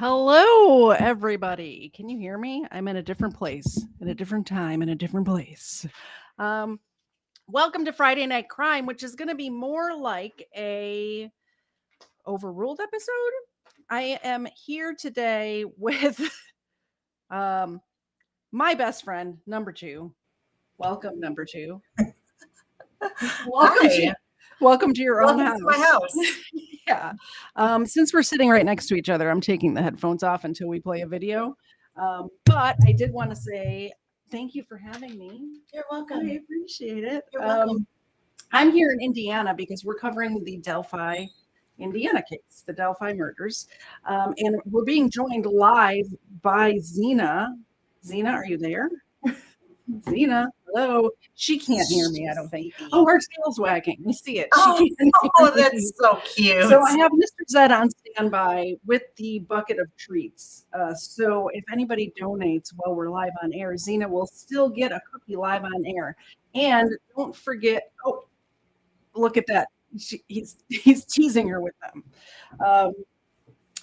Hello, everybody. Can you hear me? I'm in a different place, in a different time, in a different place. Um, Welcome to Friday Night Crime, which is going to be more like a overruled episode. I am here today with my best friend, number two. Welcome, number two. Welcome Hi. to welcome to your own house. Welcome to my house. Yeah. Since we're sitting right next to each other, I'm taking the headphones off until we play a video. But I did want to say thank you for having me. You're I welcome. appreciate it. You're welcome. I'm here in Indiana because we're covering the Delphi, Indiana case, the Delphi murders. And we're being joined live by Zena. Zena, are you there? Zena, hello. She can't hear me, I don't think. Oh, her tail's wagging. We see it. Oh, that's so cute. So I have Mr. Zed on standby with the bucket of treats. So if anybody donates while we're live on air, Zena will still get a cookie live on air. And don't forget, oh, look at that. He's teasing her with them.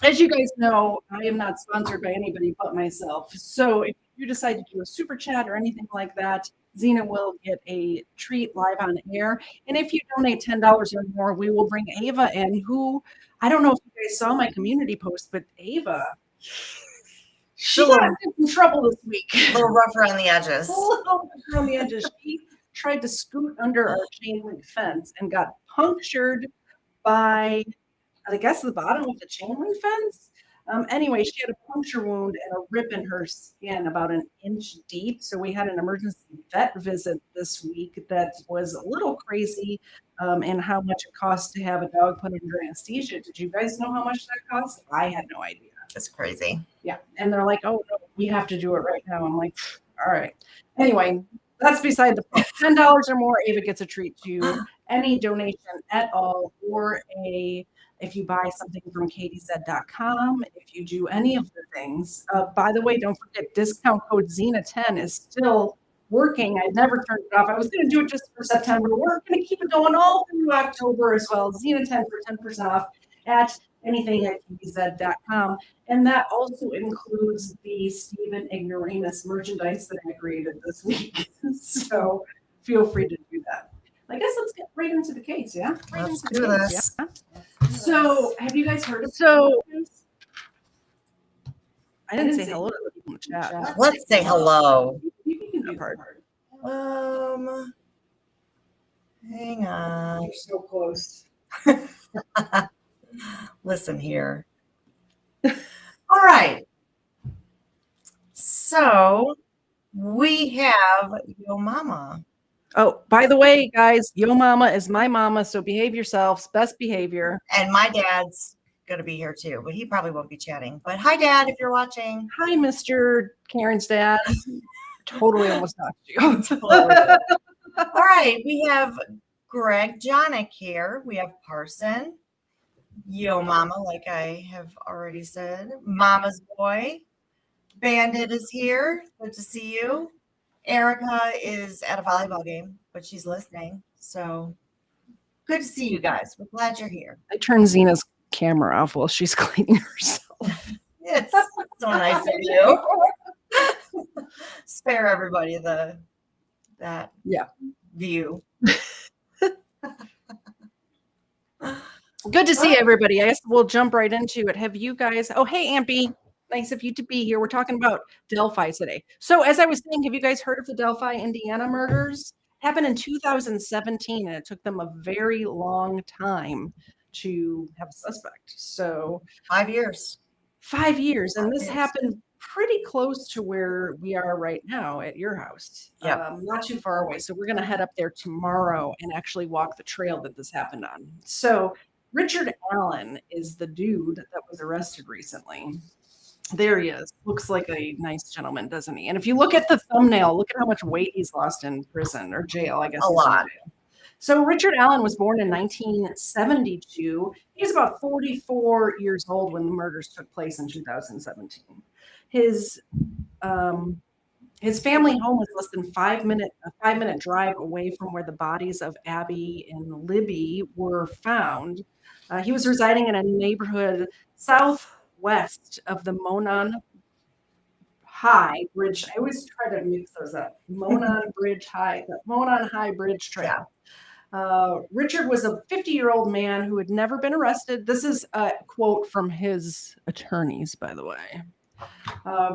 As you guys know, I am not sponsored by anybody but myself. So if you decide to do a super chat or anything like that, Zena will get a treat live on air. And if you donate $10 or more, we will bring Ava in, who I don't know if you guys saw my community post, but Ava, she got in trouble this week. A little rough around the edges. A little rough around the edges. She tried to scoot under our chain link fence and got punctured by, I guess, the bottom of the chain link fence. Anyway, she had a puncture wound and a rip in her skin about an inch deep. So we had an emergency vet visit this week that was a little crazy and how much it costs to have a dog put under anesthesia. Did you guys know how much that cost? I had no idea. That's crazy. Yeah. And they're like, oh, no, we have to do it right now. I'm like, all right. Anyway, that's beside the point. $10 or more, Ava gets a treat to any donation at all, or if you buy something from katiezed.com, if you do any of the things. By the way, don't forget, discount code Xena10 is still working. I never turned it off. I was going to do it just for September. We're going to keep it going all through October as well. Xena10 for 10% off at anything at katiezed.com. And that also includes the Stephen Ignoramus merchandise that I created this week. So feel free to do that. I guess let's get right into the case, yeah? Let's do this. Yeah? So, have you guys heard of this? I didn't say hello to the people in the chat. Let's say hello. You can do part. Hang on. You're so close. Listen here. All right. So, we have Yo Mama. Oh, by the way, guys, Yo Mama is my mama, so behave yourselves. Best behavior. And my dad's going to be here too, but he probably won't be chatting. But hi, Dad, if you're watching. Hi, Mr. Karen's dad. Totally almost knocked you. All right, we have Greg Jonick here. We have Parson, Yo Mama, like I have already said. Mama's boy. Bandit is here. Good to see you. Erica is at a volleyball game, but she's listening. So good to see you guys. We're glad you're here. I turned Zena's camera off while she's cleaning herself. It's so nice of you. Spare everybody that view. Good to see everybody. I guess we'll jump right into it. Have you guys? Oh, hey, Ampy. Nice of you to be here. We're talking about Delphi today. So as I was saying, have you guys heard of the Delphi, Indiana murders? Happened in 2017, and it took them a very long time to have a suspect. So 5 years. 5 years. And this happened pretty close to where we are right now at your house. Not too far away. So we're going to head up there tomorrow and actually walk the trail that this happened on. So Richard Allen is the dude that was arrested recently. There he is. Looks like a nice gentleman, doesn't he? And if you look at the thumbnail, look at how much weight he's lost in prison or jail, I guess. A lot. So Richard Allen was born in 1972. He's about 44 years old when the murders took place in 2017. His family home was less than a 5-minute drive away from where the bodies of Abby and Libby were found. He was residing in a neighborhood south west of the Monon High Bridge. I always try to mix those up. Monon High Bridge Trail. Richard was a 50-year-old man who had never been arrested. This is a quote from his attorneys, by the way.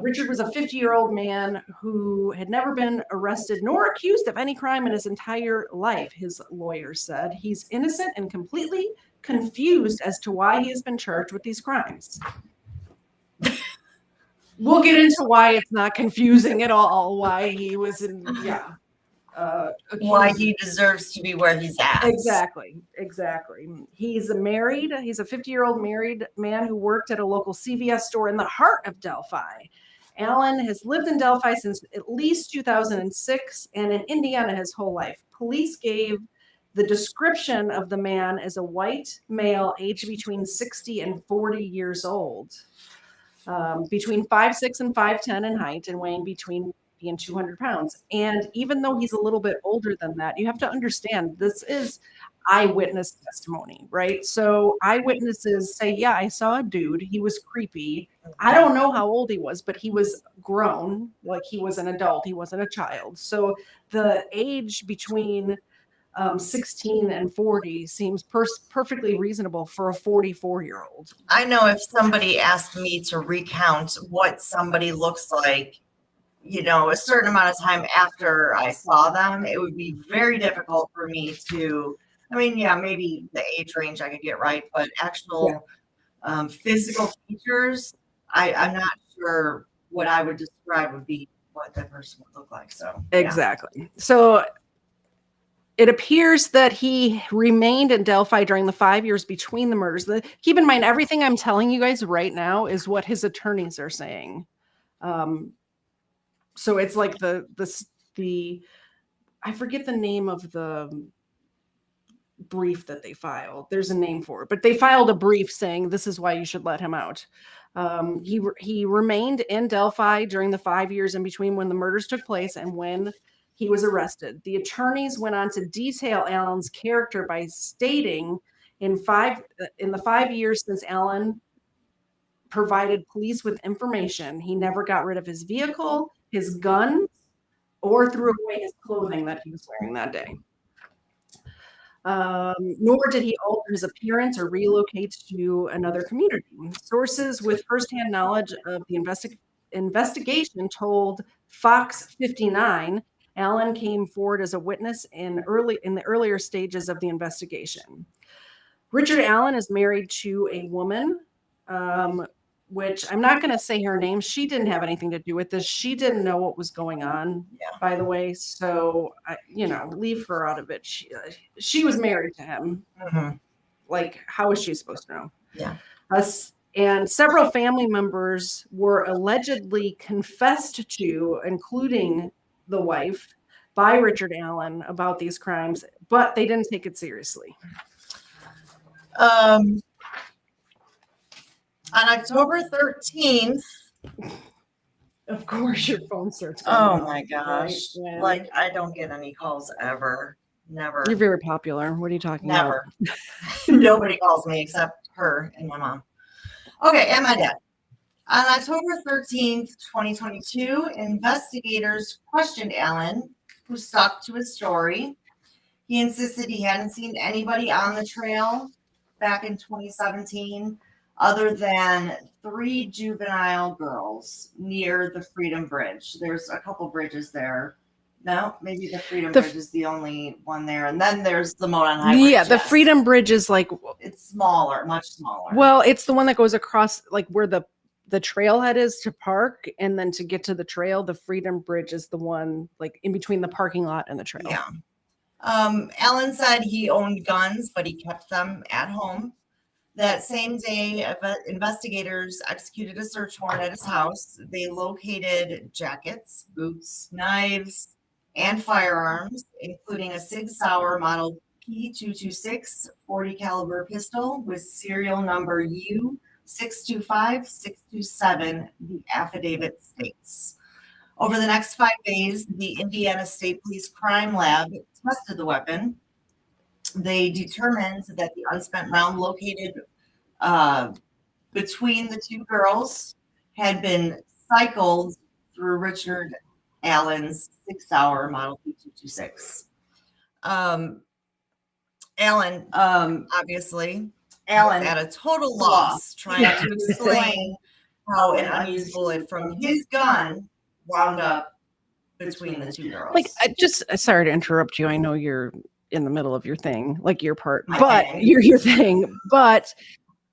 Richard was a 50-year-old man who had never been arrested nor accused of any crime in his entire life, his lawyer said. He's innocent and completely confused as to why he has been charged with these crimes. We'll get into why it's not confusing at all, why he was in, why he deserves to be where he's at. Exactly. He's a 50-year-old married man who worked at a local CVS store in the heart of Delphi. Alan has lived in Delphi since at least 2006 and in Indiana his whole life. Police gave the description of the man as a white male aged between 60 and 40 years old, between 5'6" and 5'10" in height and weighing between and 200 pounds. And even though he's a little bit older than that, you have to understand this is eyewitness testimony, right? So eyewitnesses say, yeah, I saw a dude. He was creepy. I don't know how old he was, but he was grown, like he was an adult. He wasn't a child. So the age between 16 and 40 seems perfectly reasonable for a 44-year-old. I know if somebody asked me to recount what somebody looks like, a certain amount of time after I saw them, it would be very difficult for me to, maybe the age range I could get right, but actual physical features, I'm not sure what I would describe would be what that person would look like. So exactly. So it appears that he remained in Delphi during the 5 years between the murders. Keep in mind, everything I'm telling you guys right now is what his attorneys are saying. So it's like the I forget the name of the brief that they filed. There's a name for it, but they filed a brief saying this is why you should let him out. He remained in Delphi during the 5 years in between when the murders took place and when he was arrested. The attorneys went on to detail Alan's character by stating in the 5 years since Alan provided police with information, he never got rid of his vehicle, his gun, or threw away his clothing that he was wearing that day. Nor did he alter his appearance or relocate to another community. Sources with firsthand knowledge of the investigation told Fox 59 Alan came forward as a witness in the earlier stages of the investigation. Richard Allen is married to a woman, which I'm not going to say her name. She didn't have anything to do with this. She didn't know what was going on, by the way. So, leave her out of it. She was married to him. Mm-hmm. Like, how is she supposed to know? Yeah. And several family members were allegedly confessed to, including the wife, by Richard Allen about these crimes, but they didn't take it seriously. On October 13th, of course, your phone starts going oh off, my gosh, right? like I don't get any calls ever. Never. You're very popular. What are you talking about? Never. Nobody calls me except her and my mom. Okay, and my dad. On October 13th, 2022, investigators questioned Alan, who stuck to his story. He insisted he hadn't seen anybody on the trail back in 2017 other than 3 juvenile girls near the Freedom Bridge. There's a couple bridges there. No, maybe the Freedom Bridge is the only one there. And then there's the Monon High Bridge. Yeah, the Freedom Bridge is like... It's smaller, much smaller. Well, it's the one that goes across, like where the trailhead is to park. And then to get to the trail, the Freedom Bridge is the one like in between the parking lot and the trail. Yeah. Alan said he owned guns, but he kept them at home. That same day, investigators executed a search warrant at his house. They located jackets, boots, knives, and firearms, including a Sig Sauer model P226 40 caliber pistol with serial number U625627, the affidavit states. Over the next 5 days, the Indiana State Police Crime Lab tested the weapon. They determined that the unspent round located between the two girls had been cycled through Richard Allen's 6-hour Model P226. Alan, obviously, Alan at a total loss trying to explain how an unused bullet from his gun wound up between the two girls. Like, sorry to interrupt you. I know you're in the middle of your thing, like your part, My but thing. your thing. But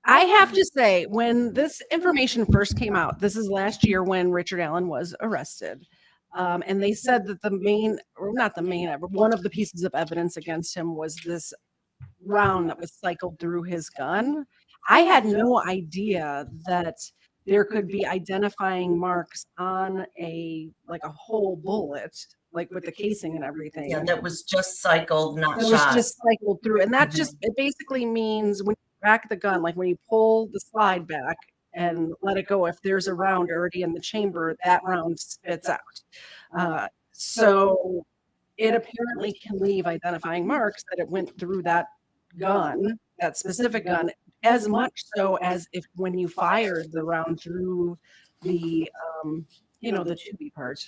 I have to say, when this information first came out, this is last year when Richard Allen was arrested. And they said that one of the pieces of evidence against him was this round that was cycled through his gun. I had no idea that there could be identifying marks on a whole bullet, like with the casing and everything. Yeah, that was just cycled, not It shot. was just cycled through. And that it basically means when you back the gun, like when you pull the slide back and let it go, if there's a round already in the chamber, that round spits out. So it apparently can leave identifying marks that it went through that gun, that specific gun, as much so as if when you fired the round through the the tubey part.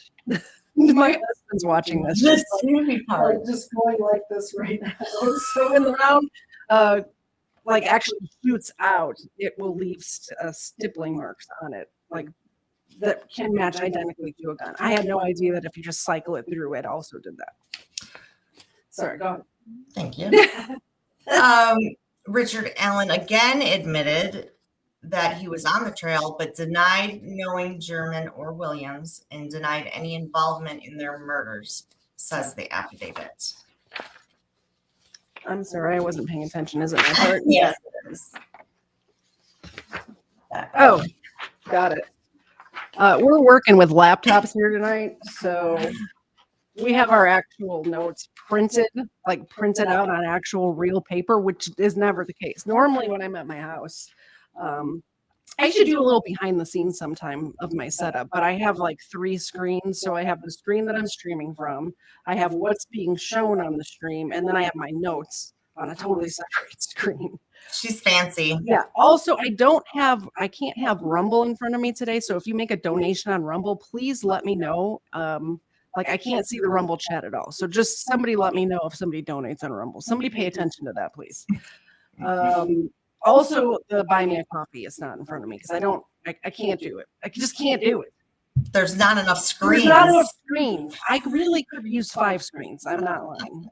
My husband's watching this. The tubey part. Just going like this right now. So when the round actually shoots out, it will leave stippling marks on it, like that can match identically to a gun. I had no idea that if you just cycle it through, it also did that. Sorry, go ahead. Thank you. Richard Allen again admitted that he was on the trail, but denied knowing German or Williams and denied any involvement in their murders, says the affidavit. I'm sorry, I wasn't paying attention. Is it my part? Yes, it is. Oh, got it. We're working with laptops here tonight, so we have our actual notes printed out on actual real paper, which is never the case. Normally when I'm at my house, I should do a little behind the scenes sometime of my setup, but I have like 3 screens. So I have the screen that I'm streaming from, I have what's being shown on the stream, and then I have my notes on a totally separate screen. She's fancy. Yeah. Also, I can't have Rumble in front of me today. So if you make a donation on Rumble, please let me know. I can't see the Rumble chat at all. So just somebody let me know if somebody donates on Rumble. Somebody pay attention to that, please. Also, the buy me a coffee is not in front of me because I can't do it. I just can't do it. There's not enough screens. There's not enough screens. I really could use 5 screens. I'm not lying.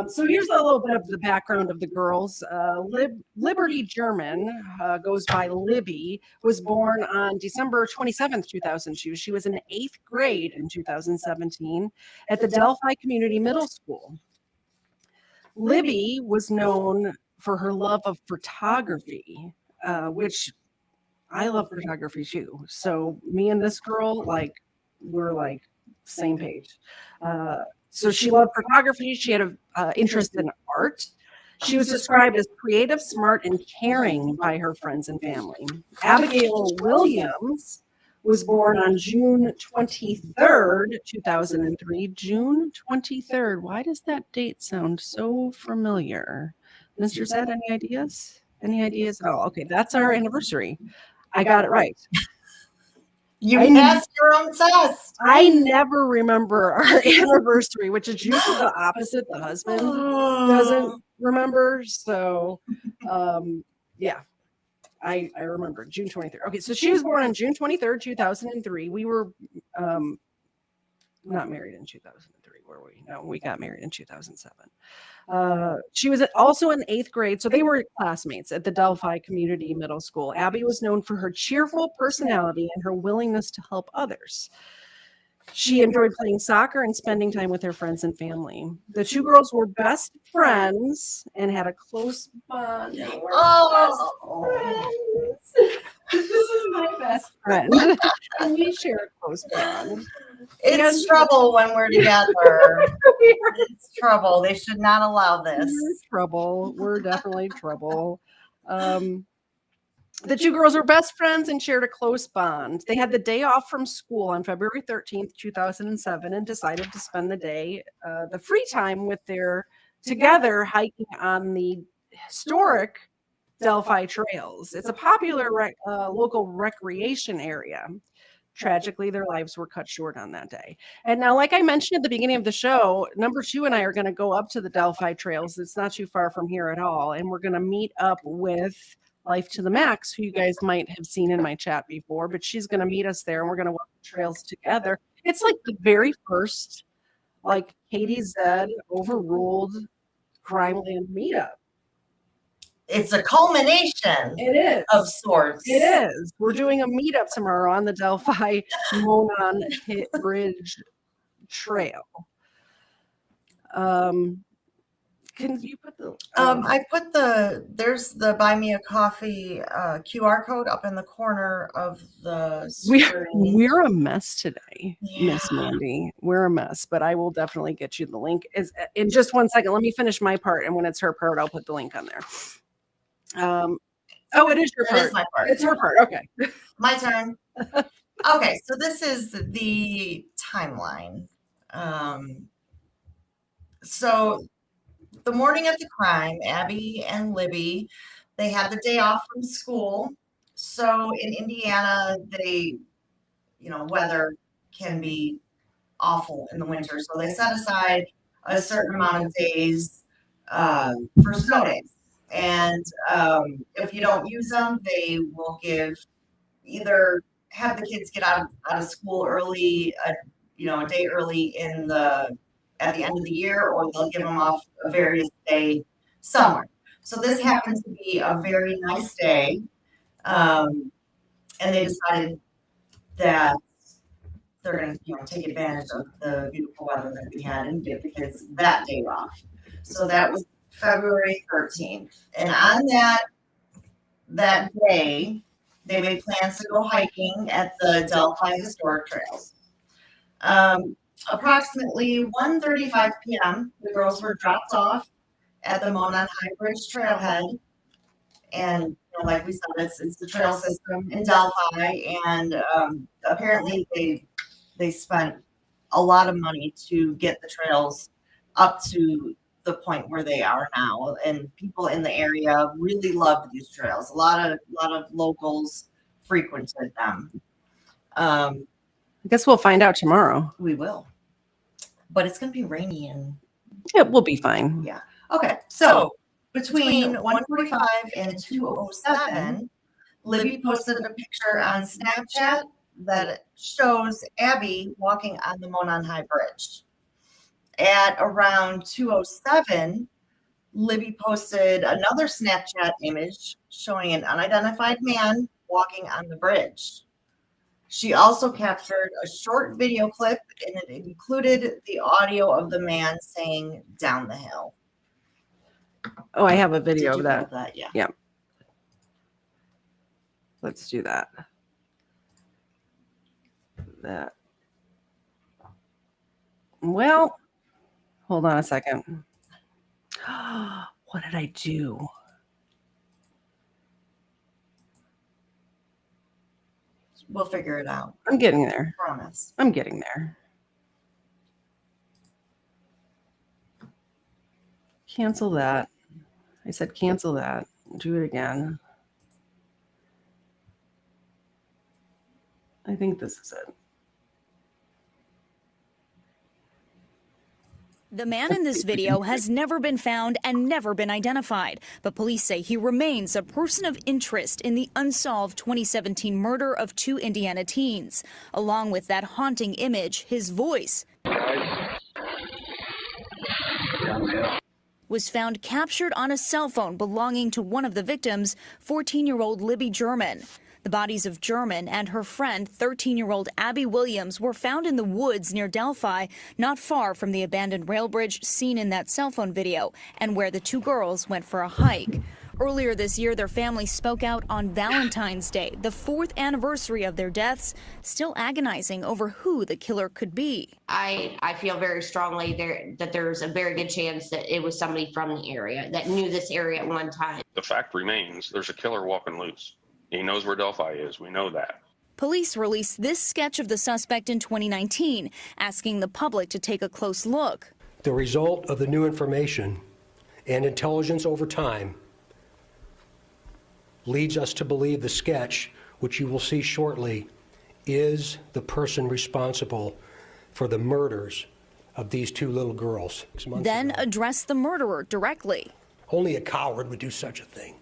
So here's a little bit of the background of the girls. Liberty German, goes by Libby, was born on December 27th, 2002. She was in 8th grade in 2017 at the Delphi Community Middle School. Libby was known for her love of photography, which I love photography too. So me and this girl, we're same page. So she loved photography. She had an interest in art. She was described as creative, smart, and caring by her friends and family. Abigail Williams was born on June 23rd, 2003. June 23rd. Why does that date sound so familiar? Mr. Zed, any ideas? Any ideas at all? Okay, that's our anniversary. I got it right. You passed your own test. I never remember our anniversary, which is usually the opposite. The husband doesn't remember. So, yeah, I remember June 23rd. Okay, so she was born on June 23rd, 2003. We were not married in 2003, were we? No, we got married in 2007. She was also in 8th grade, so they were classmates at the Delphi Community Middle School. Abby was known for her cheerful personality and her willingness to help others. She enjoyed playing soccer and spending time with her friends and family. The 2 girls were best friends and had a close bond. This is my best friend. And we share a close bond. It's trouble when we're together. It's trouble. They should not allow this. We're trouble. We're definitely trouble. The 2 girls were best friends and shared a close bond. They had the day off from school on February 13th, 2007, and decided to spend the day, the free time together hiking on the historic Delphi Trails. It's a popular local recreation area. Tragically, their lives were cut short on that day. And now, like I mentioned at the beginning of the show, number 2 and I are going to go up to the Delphi Trails. It's not too far from here at all. And we're going to meet up with Life to the Max, who you guys might have seen in my chat before, but she's going to meet us there and we're going to walk the trails together. It's like the very first, like Katie said, overruled Crimeland meetup. It's a culmination It is. of sorts. It is. We're doing a meetup tomorrow on the Delphi Monon Hit Bridge Trail. Can you put the I put there's the Buy Me a Coffee QR code up in the corner of the screen. We're a mess today, Yeah. Miss Mandy. We're a mess, but I will definitely get you the link. In just 1 second. Let me finish my part, and when it's her part, I'll put the link on there. Oh, it is your part. It is my part. It's her part. Okay. My turn. Okay, so this is the timeline. So the morning of the crime, Abby and Libby, they had the day off from school. So in Indiana, weather can be awful in the winter. So they set aside a certain amount of days for snow days. And if you don't use them, they will either have the kids get out of school early, a day early at the end of the year, or they'll give them off a various day somewhere. So this happens to be a very nice day, and they decided that they're going to take advantage of the beautiful weather that we had and give the kids that day off. So that was February 13th. And on that day, they made plans to go hiking at the Delphi Historic Trails. Approximately 1:35 p.m., the girls were dropped off at the Monon High Bridge trailhead. And like we said, it's the trail system in Delphi. And apparently they spent a lot of money to get the trails up to the point where they are now, and people in the area really loved these trails. A lot of locals frequented them. I guess we'll find out tomorrow. We will, but it's going to be rainy and it will be fine. Yeah. Okay. So between 1:45 and 2:07, Libby posted a picture on Snapchat that shows Abby walking on the Monon High Bridge. At around 2:07, Libby posted another Snapchat image showing an unidentified man walking on the bridge. She also captured a short video clip, and it included the audio of the man saying "down the hill." Oh, I have a video of that. Yeah. Yeah. Let's do that. Well, hold on a second. What did I do? We'll figure it out. I'm getting there. Promise. I'm getting there. Cancel that. I said cancel that. Do it again. I think this is it. The man in this video has never been found and never been identified, but police say he remains a person of interest in the unsolved 2017 murder of 2 Indiana teens. Along with that haunting image, his voice was found captured on a cell phone belonging to one of the victims, 14-year-old Libby German. The bodies of German and her friend, 13-year-old Abby Williams, were found in the woods near Delphi, not far from the abandoned rail bridge seen in that cell phone video, and where the 2 girls went for a hike. Earlier this year, their family spoke out on Valentine's Day, the 4th anniversary of their deaths, still agonizing over who the killer could be. I feel very strongly that there's a very good chance that it was somebody from the area that knew this area at one time. The fact remains there's a killer walking loose. He knows where Delphi is. We know that. Police released this sketch of the suspect in 2019, asking the public to take a close look. The result of the new information and intelligence over time leads us to believe the sketch, which you will see shortly, is the person responsible for the murders of these two little girls 6 months Then ago. address the murderer directly. Only a coward would do such a thing.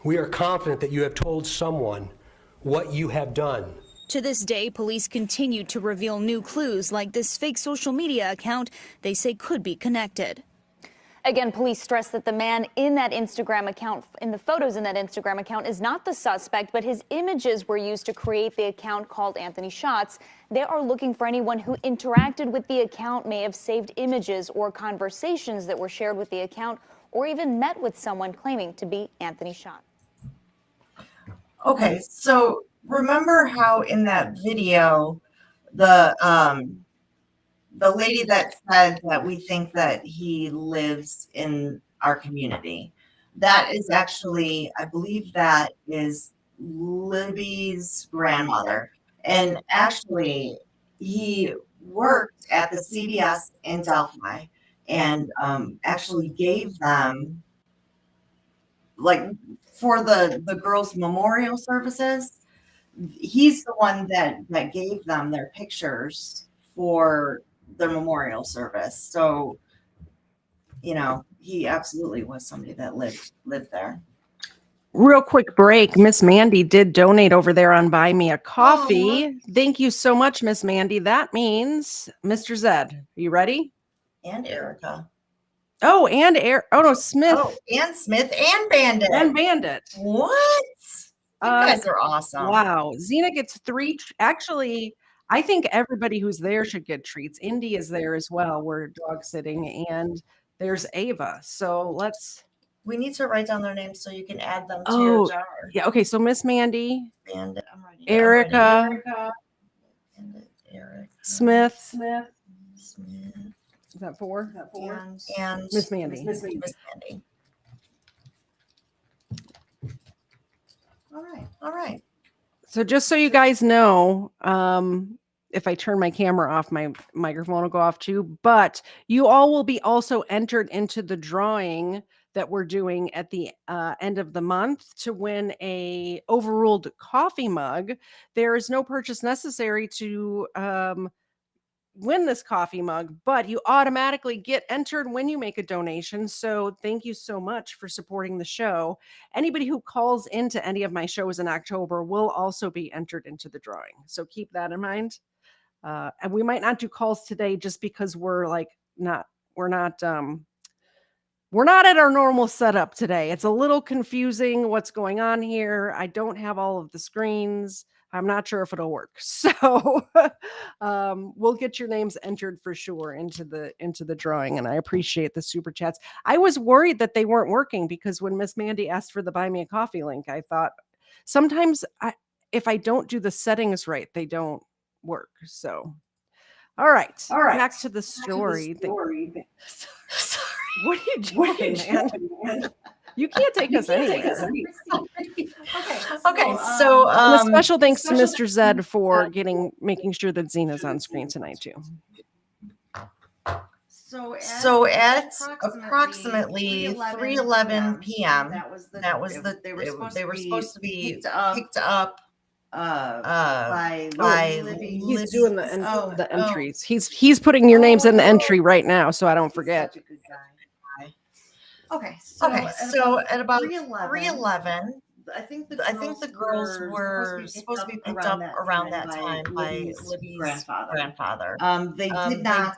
We are confident that you have told someone what you have done. To this day, police continue to reveal new clues like this fake social media account they say could be connected. Again, police stress that the man in that Instagram account, in the photos in that Instagram account, is not the suspect, but his images were used to create the account called Anthony Shots. They are looking for anyone who interacted with the account, may have saved images or conversations that were shared with the account, or even met with someone claiming to be Anthony Shot. Okay, so remember how in that video, the lady that said that we think that he lives in our community, that is actually, I believe that is Libby's grandmother. And actually, he worked at the CVS in Delphi and actually gave them, like, for the girls' memorial services, he's the one that gave them their pictures for their memorial service. So, you know, he absolutely was somebody that lived there. Real quick break. Miss Mandy did donate over there on Buy Me a Coffee. Aw. Thank you so much, Miss Mandy. That means Mr. Zed. Are you ready? And Erica. Oh, and oh no, Smith Oh, and Smith and Bandit. and Bandit. What? You guys are awesome. Wow. Xena gets 3. Actually, I think everybody who's there should get treats. Indy is there as well. We're dog sitting, and there's Ava. So We need to write down their names so you can add them to your jar. yeah. Okay. So Miss Mandy, Bandit. I'm ready. Erica, Bandit, Erica. Smith. Smith. Is that 4? And Miss Mandy. Miss Mandy. All right. So just so you guys know, if I turn my camera off, my microphone will go off too. But you all will be also entered into the drawing that we're doing at the end of the month to win a overruled coffee mug. There is no purchase necessary to win this coffee mug, but you automatically get entered when you make a donation. So thank you so much for supporting the show. Anybody who calls into any of my shows in October will also be entered into the drawing. So keep that in mind. And we might not do calls today just because we're not at our normal setup today. It's a little confusing what's going on here. I don't have all of the screens. I'm not sure if it'll work. So we'll get your names entered for sure into the drawing. And I appreciate the super chats. I was worried that they weren't working because when Miss Mandy asked for the Buy Me a Coffee link, I thought sometimes if I don't do the settings right, they don't work. So all right. Back to the story. Sorry. What are you doing, man? You can't take us anywhere. Okay, so And a special thanks to Mr. Zed for making sure that Xena's on screen tonight too. So at approximately 3:11 p.m. They were supposed to be picked up by He's doing the entries. He's putting your names in the entry right now, so I don't forget. Okay, so at about 3:11, I think the girls were supposed to be picked up around that time by Libby's grandfather. They did not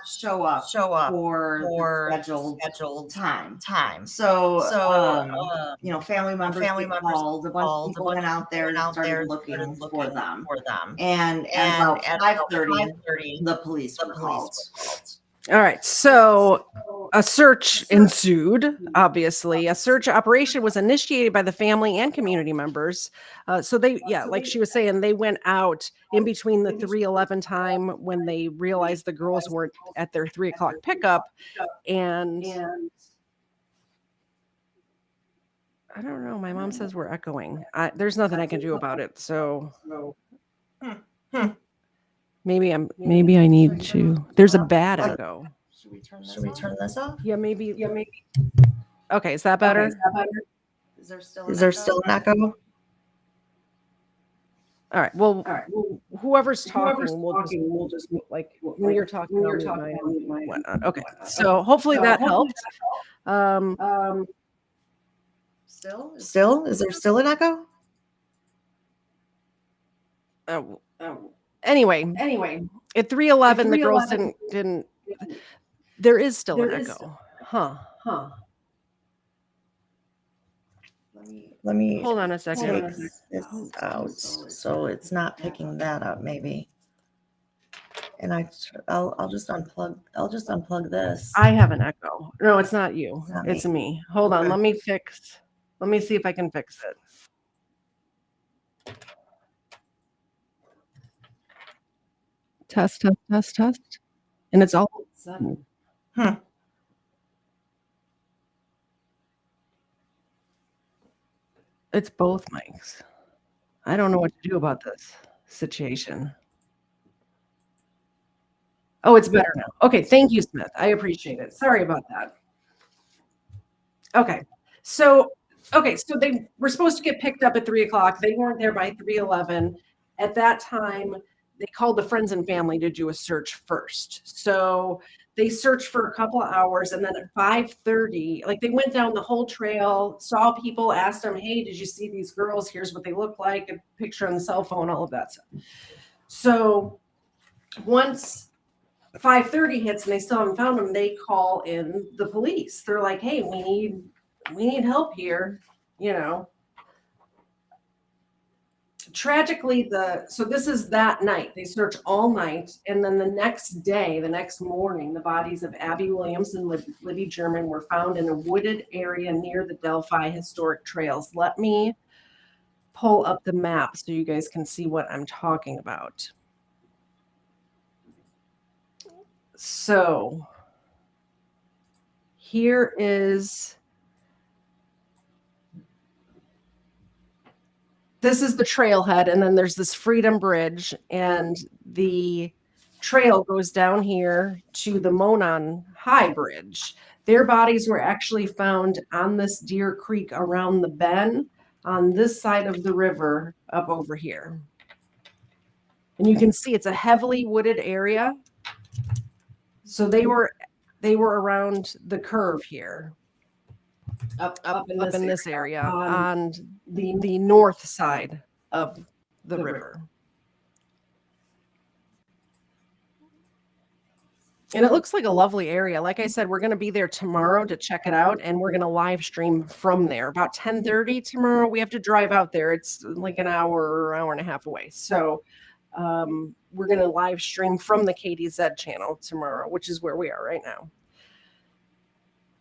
show up for the scheduled time. So family members called. A bunch of people went out there and started looking for them. And at about 5:30, the police were called. All right, so a search ensued, obviously. A search operation was initiated by the family and community members. So they, like she was saying, they went out in between the 3:11 time when they realized the girls weren't at their 3 o'clock pickup. And I don't know, my mom says we're echoing. There's nothing I can do about it, so... Maybe I need to. There's a bad echo. Should we turn this off? Yeah, maybe. Okay, is that better? Is there still an echo? All right. Well, whoever's talking, we'll just like when you're talking, I'll mute mine and whatnot. Okay. So hopefully that helped. Still? Is there still an echo? Anyway, at 3:11, the girls didn't. There is still an echo. Huh. Let me Hold on a second. take this out so it's not picking that up maybe. And I'll just unplug this. I have an echo. No, it's not you. It's not It's me. me. Hold on. Let me see if I can fix it. Test. And it's all of a sudden. It's both mics. I don't know what to do about this situation. Oh, it's better now. Okay, thank you, Smith. I appreciate it. Sorry about that. Okay, so they were supposed to get picked up at 3:00. They weren't there by 3:11. At that time, they called the friends and family to do a search first. So they searched for a couple of hours, and then at 5:30, like they went down the whole trail, saw people, asked them, "Hey, did you see these girls? Here's what they look like." A picture on the cell phone, all of that stuff. So once 5:30 hits and they still haven't found them, they call in the police. They're like, "Hey, we need help here," you know. Tragically, so this is that night. They search all night, and then the next morning, the bodies of Abby Williams and Libby German were found in a wooded area near the Delphi Historic Trails. Let me pull up the map so you guys can see what I'm talking about. So here is, this is the trailhead, and then there's this Freedom Bridge, and the trail goes down here to the Monon High Bridge. Their bodies were actually found on this Deer Creek around the bend on this side of the river up over here. And you can see it's a heavily wooded area. So they were around the curve here, up in this area on the north side of the river. And it looks like a lovely area. Like I said, we're going to be there tomorrow to check it out, and we're going to live stream from there. About 10:30 tomorrow, we have to drive out there. It's like an hour and a half away. So we're going to live stream from the KDZ channel tomorrow, which is where we are right now.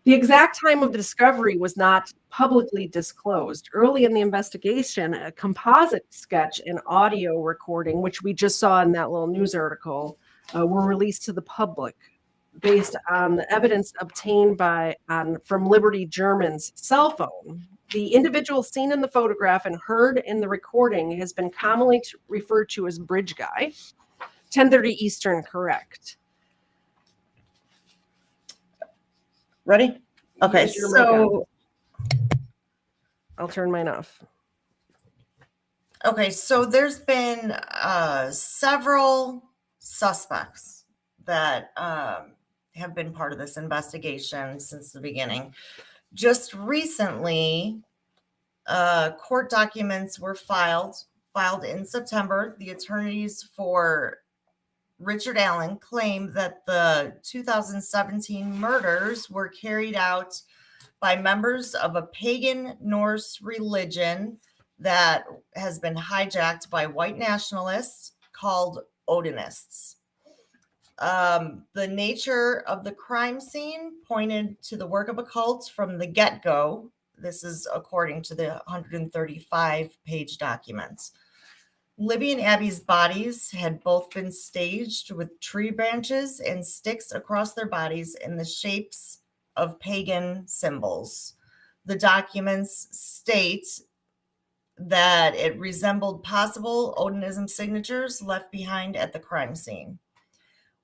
The exact time of the discovery was not publicly disclosed. Early in the investigation, a composite sketch and audio recording, which we just saw in that little news article, were released to the public based on the evidence obtained from Liberty German's cell phone. The individual seen in the photograph and heard in the recording has been commonly referred to as Bridge Guy. 10:30 Eastern, correct. Ready? Okay, Yes, your so I'll turn mine off. okay, so there's been several suspects that have been part of this investigation since the beginning. Just recently, court documents were filed in September. The attorneys for Richard Allen claimed that the 2017 murders were carried out by members of a pagan Norse religion that has been hijacked by white nationalists called Odinists. The nature of the crime scene pointed to the work of a cult from the get-go. This is according to the 135-page documents. Libby and Abby's bodies had both been staged with tree branches and sticks across their bodies in the shapes of pagan symbols. The documents state that it resembled possible Odinism signatures left behind at the crime scene.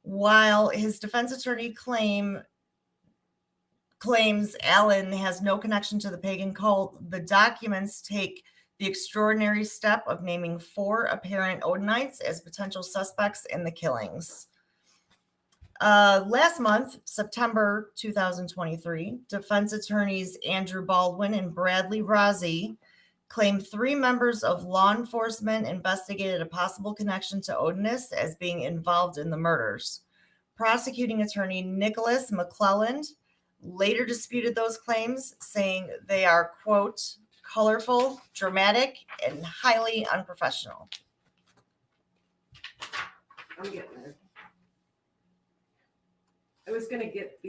While his defense attorney claims Allen has no connection to the pagan cult, the documents take the extraordinary step of naming 4 apparent Odinites as potential suspects in the killings. Last month, September 2023, defense attorneys Andrew Baldwin and Bradley Rozzi claimed 3 members of law enforcement investigated a possible connection to Odinists as being involved in the murders. Prosecuting attorney Nicholas McClelland later disputed those claims, saying they are, quote, colorful, dramatic, and highly unprofessional. I'm getting there. I was gonna get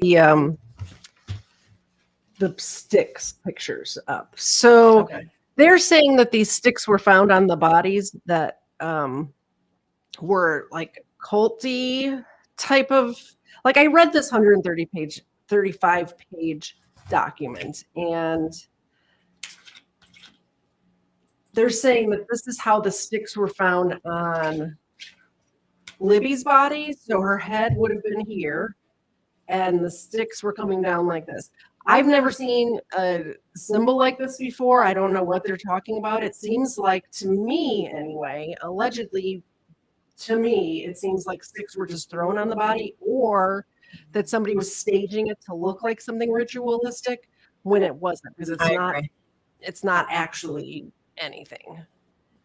the sticks pictures up. So Okay. they're saying that these sticks were found on the bodies that were like culty type of, like, I read this 35 page document, and they're saying that this is how the sticks were found on Libby's body. So her head would have been here, and the sticks were coming down like this. I've never seen a symbol like this before. I don't know what they're talking about. It seems like, to me anyway, allegedly, to me, it seems like sticks were just thrown on the body, or that somebody was staging it to look like something ritualistic when it wasn't, because it's not actually anything.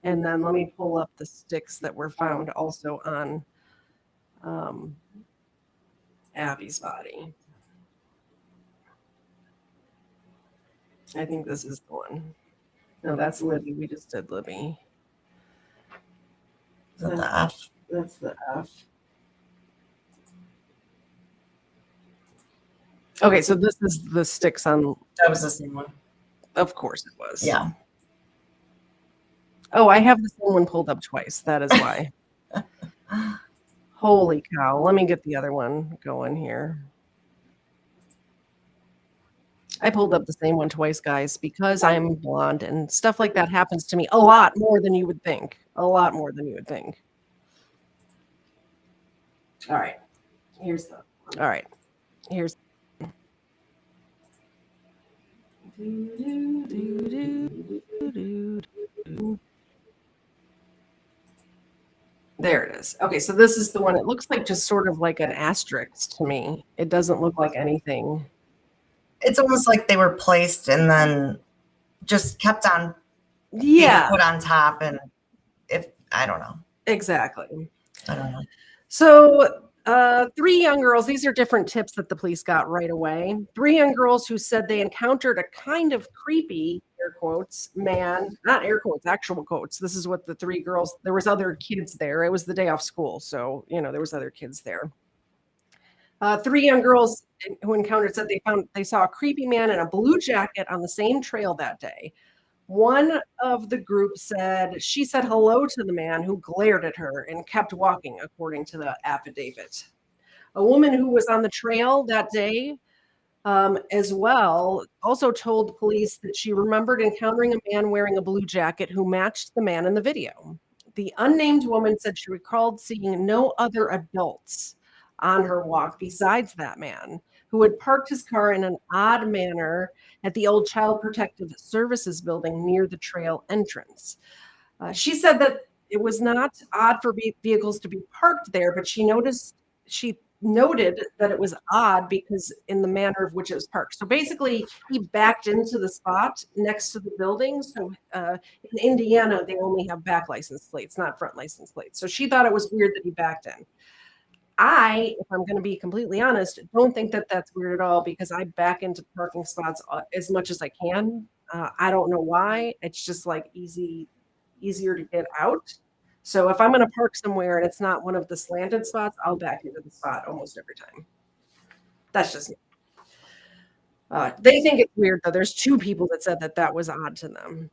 And then let me pull up the sticks that were found also on Abby's body. I think this is the one. No, that's Libby. We just did Libby. Is that the F? That's the F. Okay, so this is the sticks on. That was the same one. Of course it was. Yeah. Oh, I have the same one pulled up twice. That is why. Holy cow. Let me get the other one going here. I pulled up the same one twice, guys, because I'm blonde and stuff like that happens to me a lot more than you would think. A lot more than you would think. All right. Here's there it is. Okay, so this is the one. It looks like just sort of like an asterisk to me. It doesn't look like anything. It's almost like they were placed and then just kept on being put on top. And I don't know. Exactly. I don't know. So 3 young girls, these are different tips that the police got right away. 3 young girls who said they encountered a kind of creepy, air quotes, man, not air quotes, actual quotes. This is what the 3 girls, there was other kids there. It was the day off school. So, there was other kids there. 3 young girls who encountered said they saw a creepy man in a blue jacket on the same trail that day. One of the group said she said hello to the man who glared at her and kept walking, according to the affidavit. A woman who was on the trail that day as well also told police that she remembered encountering a man wearing a blue jacket who matched the man in the video. The unnamed woman said she recalled seeing no other adults on her walk besides that man, who had parked his car in an odd manner at the old Child Protective Services building near the trail entrance. She said that it was not odd for vehicles to be parked there, but she noted that it was odd because in the manner of which it was parked. So basically, he backed into the spot next to the building. So in Indiana, they only have back license plates, not front license plates. So she thought it was weird that he backed in. If I'm going to be completely honest, don't think that that's weird at all, because I back into parking spots as much as I can. I don't know why. It's just like easier to get out. So if I'm going to park somewhere and it's not one of the slanted spots, I'll back into the spot almost every time. That's just me. They think it's weird, though. There's 2 people that said that was odd to them.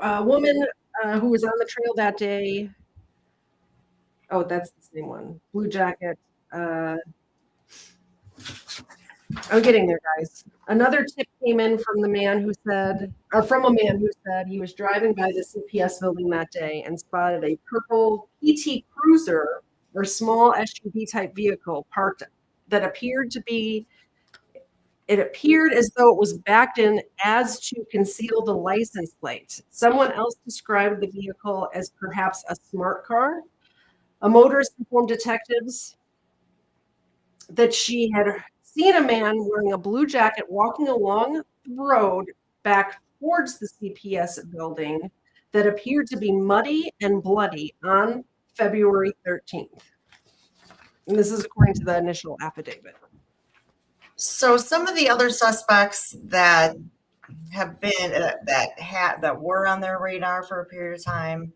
A woman who was on the trail that day. Oh, that's the same one. Blue jacket. I'm getting there, guys. Another tip came in from the man who said, or from a man who said he was driving by the CPS building that day and spotted a purple PT Cruiser or small SUV type vehicle parked that appeared to be, it appeared as though it was backed in as to conceal the license plate. Someone else described the vehicle as perhaps a smart car. A motorist informed detectives that she had seen a man wearing a blue jacket walking along the road back towards the CPS building that appeared to be muddy and bloody on February 13th. And this is according to the initial affidavit. So some of the other suspects that have been that were on their radar for a period of time,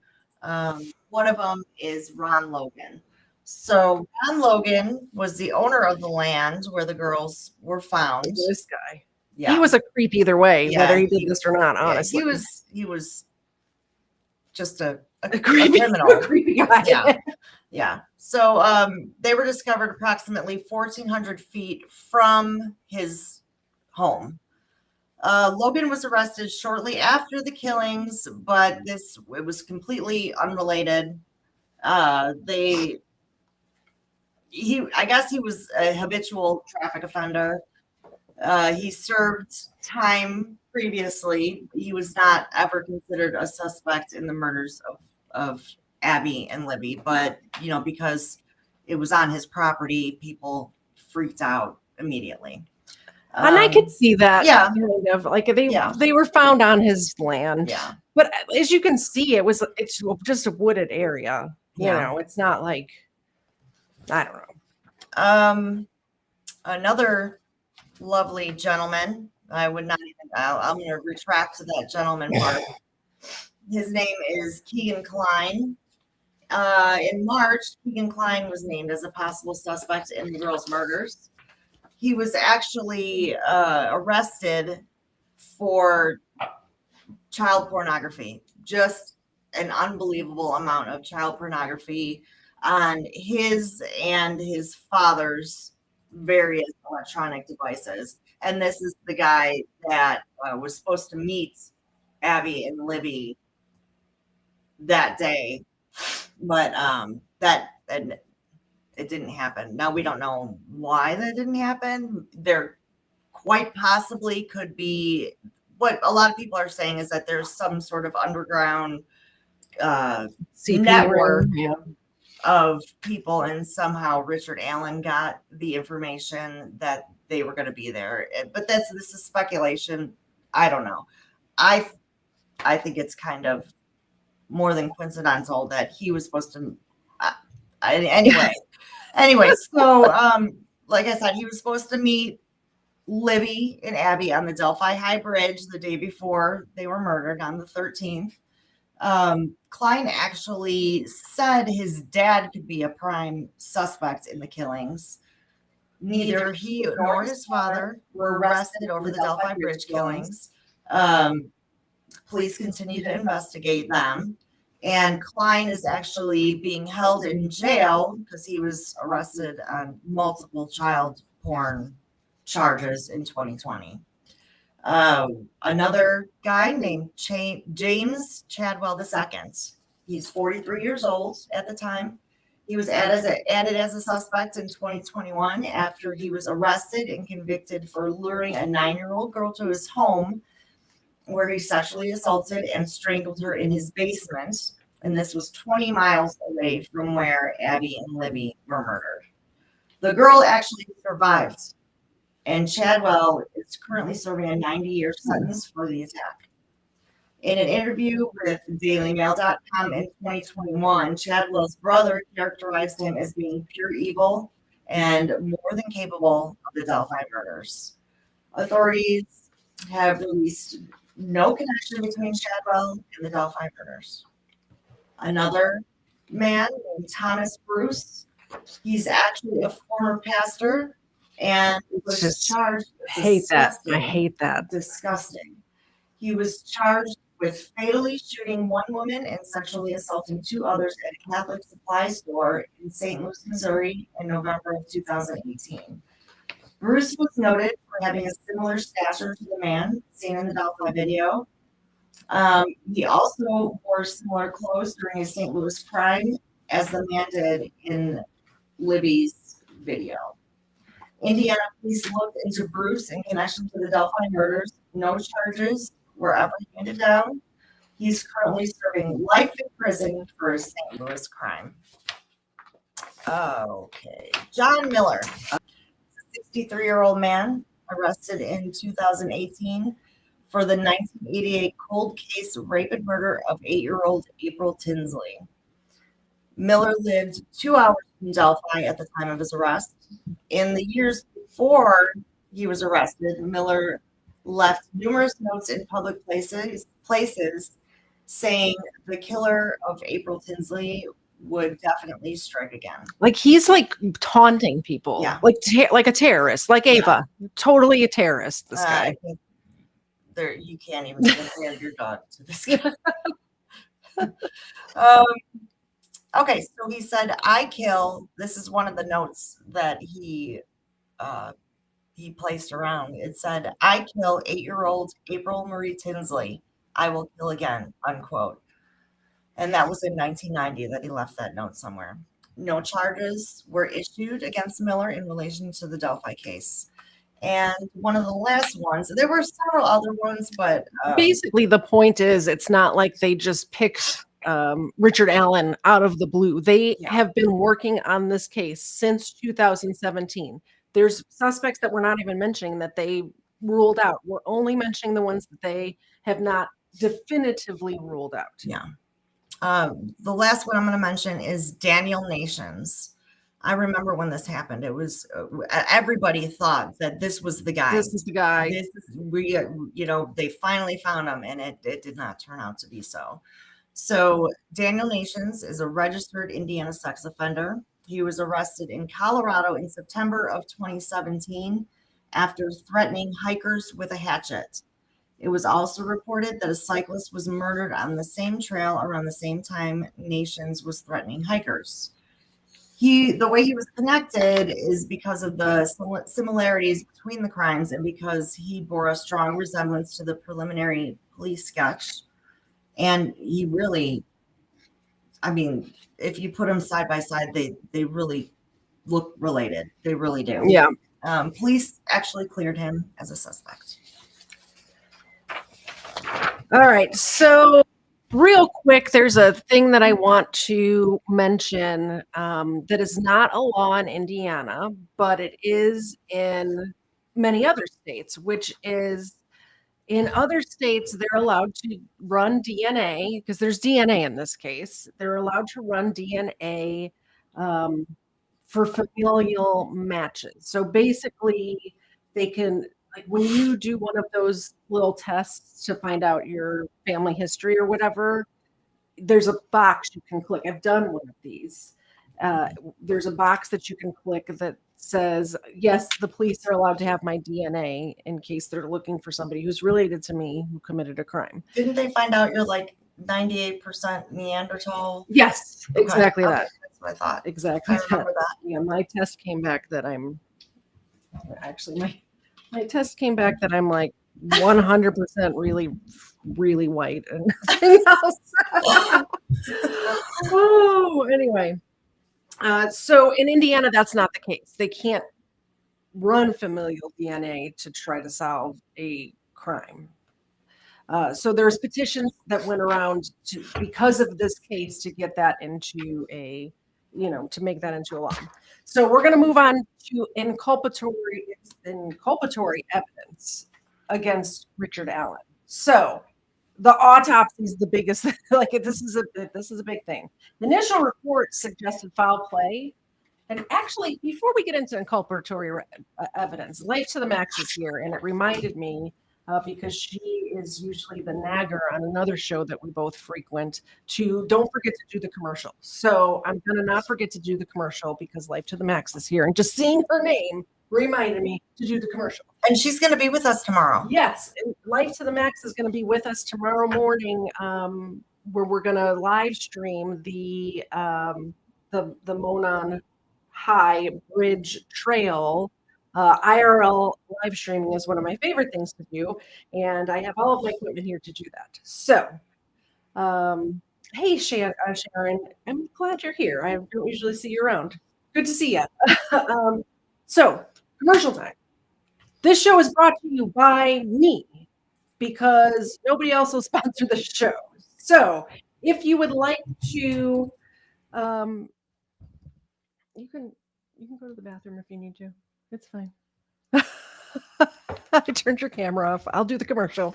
one of them is Ron Logan. So Ron Logan was the owner of the land where the girls were found. This guy. Yeah. He was a creep either way, Yeah, whether he did this or not, honestly. He was just a creepy, criminal. a creepy guy. Yeah. Yeah. So they were discovered approximately 1,400 feet from his home. Logan was arrested shortly after the killings, but it was completely unrelated. I guess he was a habitual traffic offender. He served time previously. He was not ever considered a suspect in the murders of Abby and Libby, but because it was on his property, people freaked out immediately. And I could see that. Yeah. Kind of like they were found on his land. Yeah. But as you can see, it's just a wooded area. Yeah. It's not like, I don't know. Another lovely gentleman. I would not even, I'm going to retract to that gentleman part. His name is Keegan Klein. In March, Keegan Klein was named as a possible suspect in the girls' murders. He was actually arrested for child pornography, just an unbelievable amount of child pornography on his and his father's various electronic devices. And this is the guy that was supposed to meet Abby and Libby that day, but it didn't happen. Now, we don't know why that didn't happen. There quite possibly could be, what a lot of people are saying is that there's some sort of underground network of people, and somehow Richard Allen got the information that they were going to be there. But this is speculation. I don't know. I think it's kind of more than coincidental that he was supposed to. Anyway, so like I said, he was supposed to meet Libby and Abby on the Delphi High Bridge the day before they were murdered on the 13th. Klein actually said his dad could be a prime suspect in the killings. Neither he nor his father were arrested over the Delphi Bridge killings. Police continue to investigate them. And Klein is actually being held in jail because he was arrested on multiple child porn charges in 2020. Another guy named James Chadwell II. He's 43 years old at the time. He was added as a suspect in 2021 after he was arrested and convicted for luring a 9-year-old girl to his home, where he sexually assaulted and strangled her in his basement. And this was 20 miles away from where Abby and Libby were murdered. The girl actually survived, and Chadwell is currently serving a 90-year sentence for the attack. In an interview with DailyMail.com in 2021, Chadwell's brother characterized him as being pure evil and more than capable of the Delphi murders. Authorities have released no connection between Chadwell and the Delphi murders. Another man named Thomas Bruce, he's actually a former pastor and was charged. I hate that. Disgusting. He was charged with fatally shooting one woman and sexually assaulting 2 others at a Catholic supply store in St. Louis, Missouri in November of 2018. Bruce was noted for having a similar stature to the man seen in the Delphi video. He also wore similar clothes during his St. Louis crime as the man did in Libby's video. Indiana police looked into Bruce in connection to the Delphi murders. No charges were ever handed down. He's currently serving life in prison for a St. Louis crime. Okay. John Miller, a 63-year-old man arrested in 2018 for the 1988 cold case rape and murder of 8-year-old April Tinsley. Miller lived 2 hours from Delphi at the time of his arrest. In the years before he was arrested, Miller left numerous notes in public places saying the killer of April Tinsley would definitely strike again. Like he's like taunting people, Yeah. like a terrorist, like Ava, totally a terrorist. This guy. I think you can't even compare your dog to this guy. Okay, so he said, "I kill." This is one of the notes that he placed around. It said, "I kill 8-year-old April Marie Tinsley. I will kill again," unquote. And that was in 1990 that he left that note somewhere. No charges were issued against Miller in relation to the Delphi case. And one of the last ones, there were several other ones, but Basically, the point is, it's not like they just picked Richard Allen out of the blue. They have been working on this case since 2017. There's suspects that we're not even mentioning that they ruled out. We're only mentioning the ones that they have not definitively ruled out. Yeah. The last one I'm going to mention is Daniel Nations. I remember when this happened. It was everybody thought that this was the guy. This is the guy. They finally found him, and it did not turn out to be so. So Daniel Nations is a registered Indiana sex offender. He was arrested in Colorado in September of 2017 after threatening hikers with a hatchet. It was also reported that a cyclist was murdered on the same trail around the same time Nations was threatening hikers. The way he was connected is because of the similarities between the crimes and because he bore a strong resemblance to the preliminary police sketch. And he really, I mean, if you put them side by side, they really look related. They really do. Yeah. Police actually cleared him as a suspect. All right. So real quick, there's a thing that I want to mention that is not a law in Indiana, but it is in many other states, which is in other states, they're allowed to run DNA because there's DNA in this case. They're allowed to run DNA for familial matches. So basically, they can, like when you do one of those little tests to find out your family history or whatever, there's a box you can click. I've done one of these. There's a box that you can click that says, yes, the police are allowed to have my DNA in case they're looking for somebody who's related to me who committed a crime. Didn't they find out you're like 98% Neanderthal? Yes, exactly that. That's what I thought. Exactly. I remember that. Yeah, my test came back that I'm actually my test came back that I'm like 100% really white and nothing else. Oh, anyway. So in Indiana, that's not the case. They can't run familial DNA to try to solve a crime. So there's petitions that went around because of this case to get that into to make that into a law. So we're going to move on to inculpatory evidence against Richard Allen. So the autopsy is the biggest. Like this is a big thing. The initial report suggested foul play, and actually, before we get into inculpatory evidence, Life to the Max is here, and it reminded me because she is usually the nagger on another show that we both frequent. To don't forget to do the commercial. So I'm gonna not forget to do the commercial because Life to the Max is here, and just seeing her name reminded me to do the commercial. And she's going to be with us tomorrow. Yes, and Life to the Max is going to be with us tomorrow morning, where we're going to live stream the Monon High Bridge Trail IRL live streaming is one of my favorite things to do, and I have all of my equipment here to do that. So, hey, Sharon, I'm glad you're here. I don't usually see you around. Good to see you. So, commercial time. This show is brought to you by me because nobody else will sponsor the show. So, if you would like to, you can go to the bathroom if you need to. It's fine. I turned your camera off. I'll do the commercial.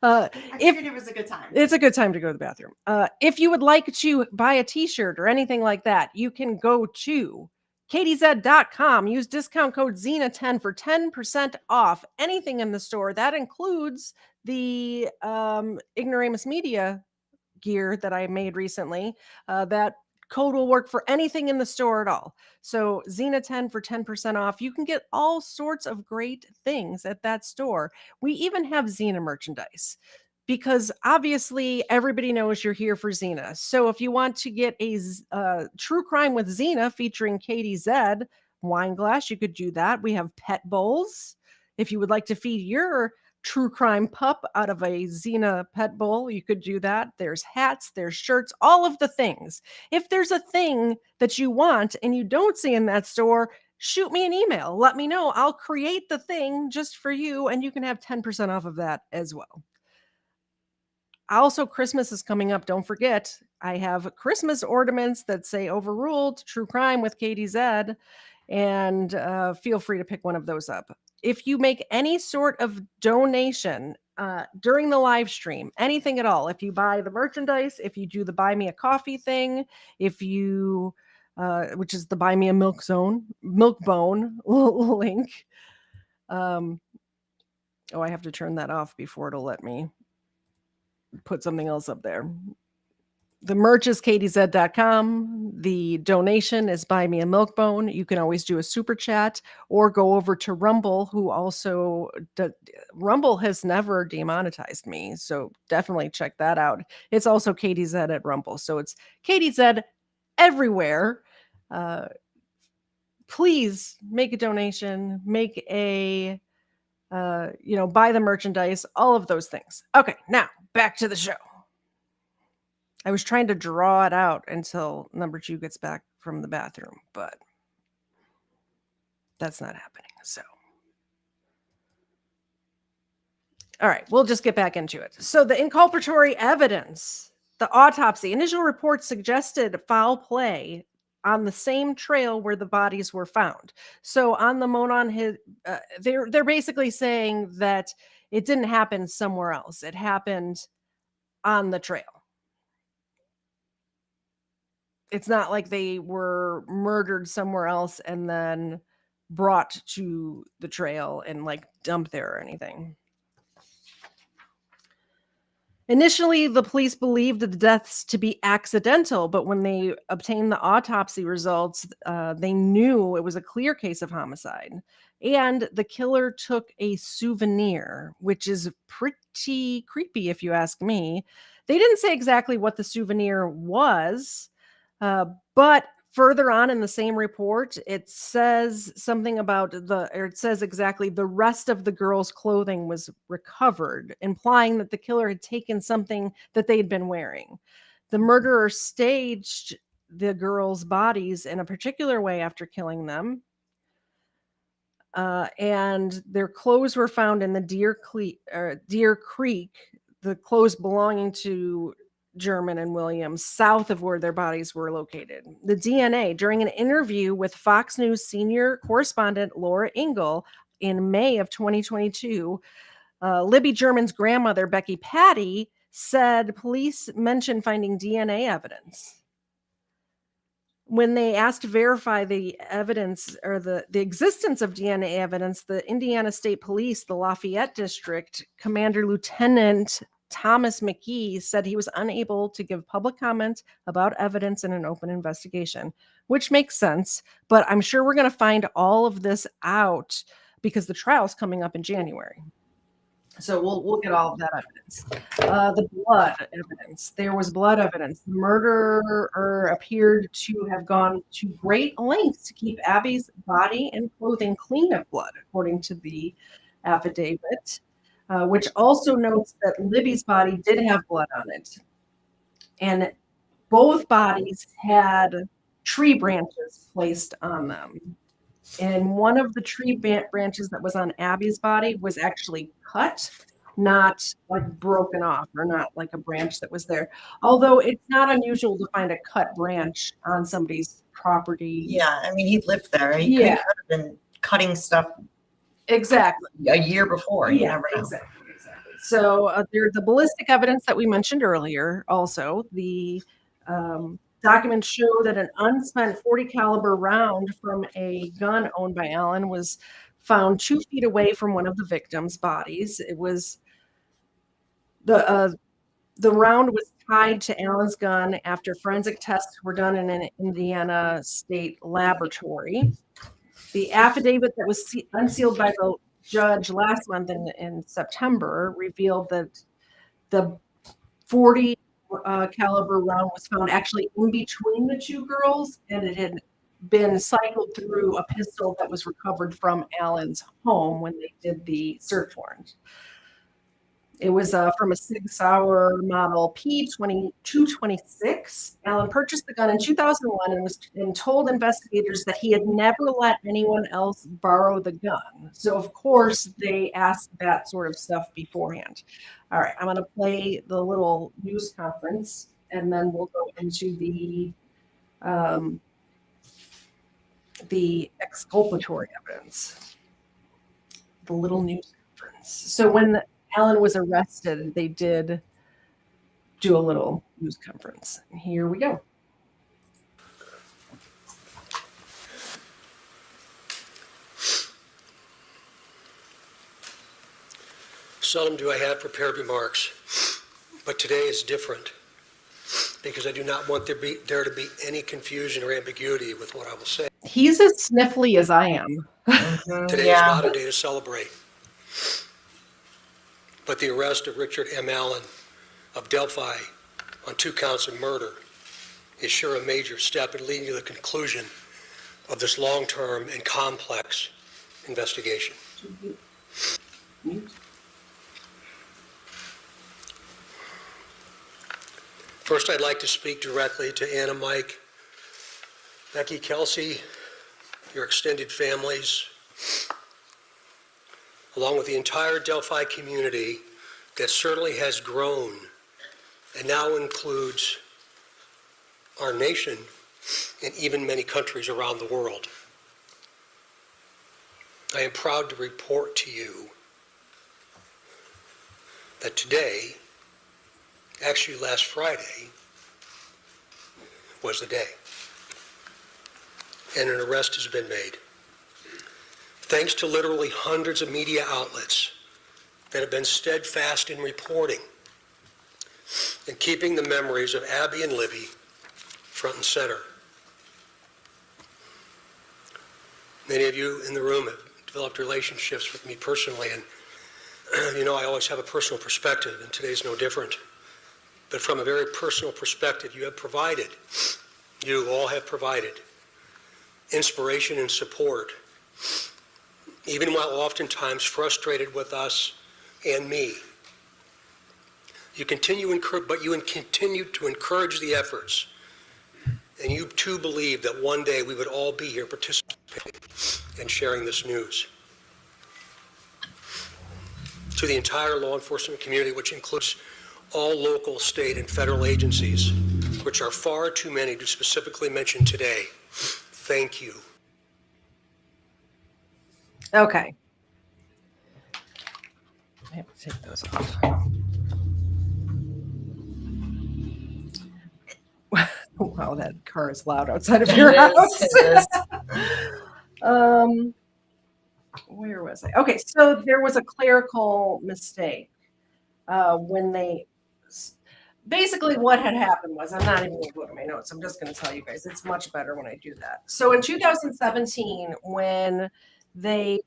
I figured it was a good time. It's a good time to go to the bathroom. If you would like to buy a t-shirt or anything like that, you can go to kdz.com. Use discount code Xena10 for 10% off anything in the store. That includes the Ignoramus Media gear that I made recently. That code will work for anything in the store at all. So Xena10 for 10% off. You can get all sorts of great things at that store. We even have Xena merchandise because obviously everybody knows you're here for Xena. So if you want to get a True Crime with Xena featuring Katie Zed wine glass, you could do that. We have pet bowls. If you would like to feed your True Crime pup out of a Xena pet bowl, you could do that. There's hats, there's shirts, all of the things. If there's a thing that you want and you don't see in that store, shoot me an email. Let me know. I'll create the thing just for you, and you can have 10% off of that as well. Also, Christmas is coming up. Don't forget, I have Christmas ornaments that say Overruled, True Crime with Katie Zed, and feel free to pick one of those up. If you make any sort of donation during the live stream, anything at all, if you buy the merchandise, if you do the Buy Me a Coffee thing, if you, which is the Buy Me a Milk Bone link. I have to turn that off before it'll let me put something else up there. The merch is kdz.com. The donation is Buy Me a Milk Bone. You can always do a super chat or go over to Rumble, who also Rumble has never demonetized me. So definitely check that out. It's also KDZ at Rumble. So it's KDZ everywhere. Please make a donation, make a, buy the merchandise, all of those things. Okay, now back to the show. I was trying to draw it out until number 2 gets back from the bathroom, but that's not happening. So, all right, we'll just get back into it. So the inculpatory evidence, the autopsy, initial reports suggested foul play on the same trail where the bodies were found. So on the Monon, they're basically saying that it didn't happen somewhere else. It happened on the trail. It's not like they were murdered somewhere else and then brought to the trail and like dumped there or anything. Initially, the police believed the deaths to be accidental, but when they obtained the autopsy results, they knew it was a clear case of homicide. And the killer took a souvenir, which is pretty creepy if you ask me. They didn't say exactly what the souvenir was, but further on in the same report, it says something about it says exactly the rest of the girl's clothing was recovered, implying that the killer had taken something that they'd been wearing. The murderer staged the girls' bodies in a particular way after killing them. And their clothes were found in the Deer Creek, the clothes belonging to German and Williams, south of where their bodies were located. The DNA, during an interview with Fox News senior correspondent Laura Ingle in May of 2022, Libby German's grandmother, Becky Patty, said police mentioned finding DNA evidence. When they asked to verify the evidence or the existence of DNA evidence, the Indiana State Police, the Lafayette District, Commander Lieutenant Thomas McGee said he was unable to give public comment about evidence in an open investigation, which makes sense. But I'm sure we're going to find all of this out because the trial's coming up in January. So we'll get all of that evidence. The blood evidence. There was blood evidence. The murderer appeared to have gone to great lengths to keep Abby's body and clothing clean of blood, according to the affidavit, which also notes that Libby's body did have blood on it. And both bodies had tree branches placed on them. And one of the tree branches that was on Abby's body was actually cut, not like broken off, or not like a branch that was there. Although it's not unusual to find a cut branch on somebody's property. Yeah, I mean, he lived there. He could have been cutting stuff Exactly. a year before. You never know. Exactly. So there's the ballistic evidence that we mentioned earlier. Also, the documents show that an unspent 40 caliber round from a gun owned by Allen was found 2 feet away from one of the victims' bodies. It was the round was tied to Allen's gun after forensic tests were done in an Indiana state laboratory. The affidavit that was unsealed by the judge last month in September revealed that the 40 caliber round was found actually in between the 2 girls, and it had been cycled through a pistol that was recovered from Allen's home when they did the search warrant. It was from a Sig Sauer model P2226. Allen purchased the gun in 2001 and told investigators that he had never let anyone else borrow the gun. So, of course, they asked that sort of stuff beforehand. All right, I'm going to play the little news conference, and then we'll go into the exculpatory evidence. The little news conference. So when Allen was arrested, they did do a little news conference. Here we go. Seldom do I have prepared remarks, but today is different because I do not want there to be any confusion or ambiguity with what I will say. He's as sniffly as I am. Today is not a day to celebrate, but the arrest of Richard M. Allen of Delphi on 2 counts of murder is sure a major step in leading to the conclusion of this long-term and complex investigation. First, I'd like to speak directly to Anna, Mike, Becky, Kelsey, your extended families, along with the entire Delphi community that certainly has grown and now includes our nation and even many countries around the world. I am proud to report to you that today, actually last Friday, was the day, and an arrest has been made. Thanks to literally hundreds of media outlets that have been steadfast in reporting and keeping the memories of Abby and Libby front and center. Many of you in the room have developed relationships with me personally, and you know I always have a personal perspective, and today's no different. But from a very personal perspective, you all have provided inspiration and support, even while oftentimes frustrated with us and me. You continue to encourage the efforts, and you too believe that one day we would all be here participating and sharing this news. To the entire law enforcement community, which includes all local, state, and federal agencies, which are far too many to specifically mention today, thank you. Okay. I have to take those off. Wow, that car is loud outside of your house. Where was I? Okay, so there was a clerical mistake when they. Basically, what had happened was, I'm not even going to go to my notes. I'm just going to tell you guys. It's much better when I do that. So in 2017, when they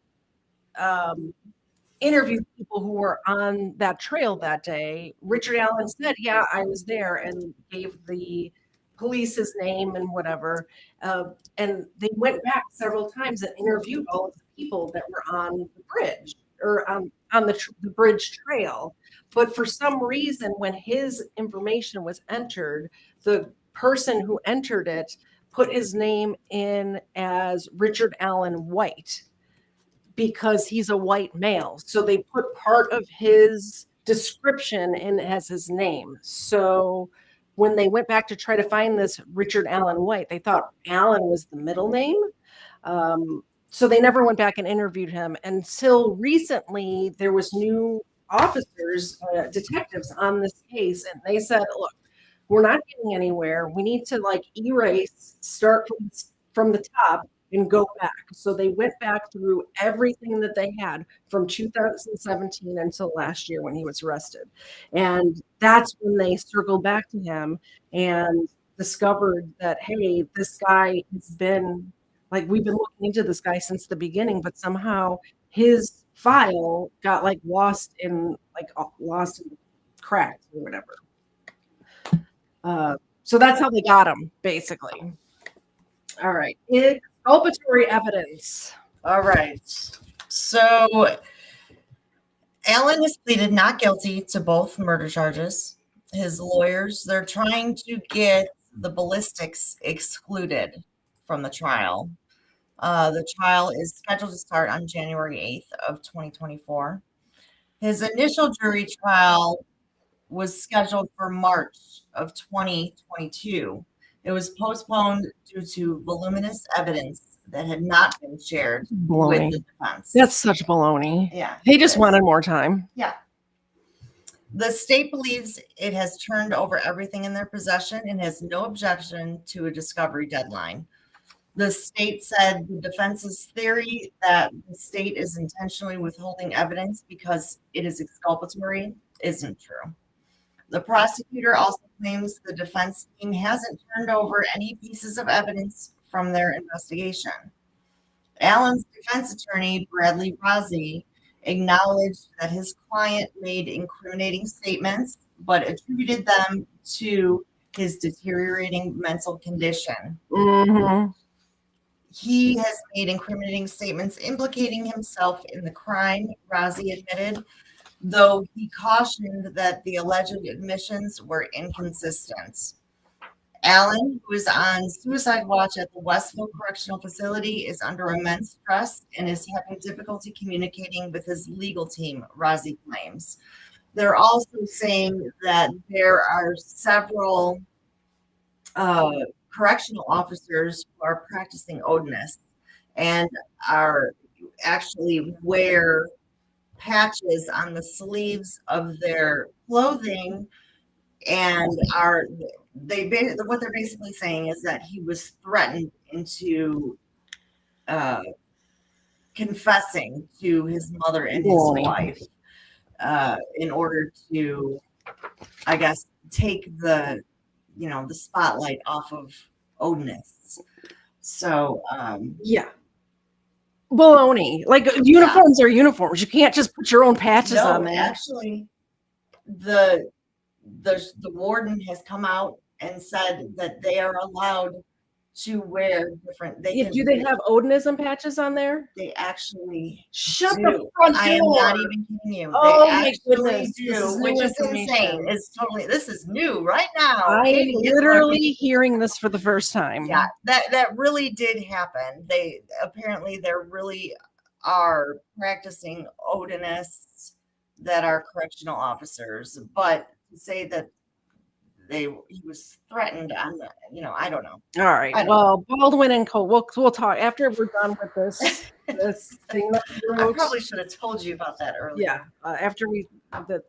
interviewed people who were on that trail that day, Richard Allen said, "Yeah, I was there," and gave the police his name and whatever. And they went back several times and interviewed all of the people that were on the bridge or on the bridge trail. But for some reason, when his information was entered, the person who entered it put his name in as Richard Allen White because he's a white male. So they put part of his description in as his name. So when they went back to try to find this Richard Allen White, they thought Allen was the middle name. So they never went back and interviewed him until recently. There was new officers, detectives on this case, and they said, "Look, we're not getting anywhere. We need to like erase, start from the top and go back." So they went back through everything that they had from 2017 until last year when he was arrested. And that's when they circled back to him and discovered that, hey, this guy has been like, we've been looking into this guy since the beginning, but somehow his file got like lost in cracks or whatever. So that's how they got him, basically. All right. Exculpatory evidence. All right. So Allen has pleaded not guilty to both murder charges. His lawyers, they're trying to get the ballistics excluded from the trial. The trial is scheduled to start on January 8th of 2024. His initial jury trial was scheduled for March of 2022. It was postponed due to voluminous evidence that had not been shared with the defense. That's such baloney. Yeah. He just wanted more time. Yeah. The state believes it has turned over everything in their possession and has no objection to a discovery deadline. The state said the defense's theory that the state is intentionally withholding evidence because it is exculpatory isn't true. The prosecutor also claims the defense team hasn't turned over any pieces of evidence from their investigation. Allen's defense attorney, Bradley Rossi, acknowledged that his client made incriminating statements, but attributed them to his deteriorating mental condition. Mm-hmm. He has made incriminating statements implicating himself in the crime, Rossi admitted, though he cautioned that the alleged admissions were inconsistent. Allen, who is on suicide watch at the Westville Correctional Facility, is under immense stress and is having difficulty communicating with his legal team, Rossi claims. They're also saying that there are several correctional officers who are practicing odiness and are actually wear patches on the sleeves of their clothing, and what they're basically saying is that he was threatened into confessing to his mother and his wife in order to, I guess, take the spotlight off of odinists. So yeah. Baloney. Like uniforms are uniforms. You can't just put your own patches on there. Actually, the warden has come out and said that they are allowed to wear different. Do they have Odinism patches on there? They actually shut do. the front door. I am not even kidding you. Oh they my goodness! do, which is insane. It's totally. This is new right now. I'm literally hearing this for the first time. Yeah, that really did happen. There really are practicing Odinists that are correctional officers, but to say that he was threatened on the, I don't know. All right. Well, Baldwin and Cole, we'll talk after we're done with this thing. I probably should have told you about that earlier. Yeah, after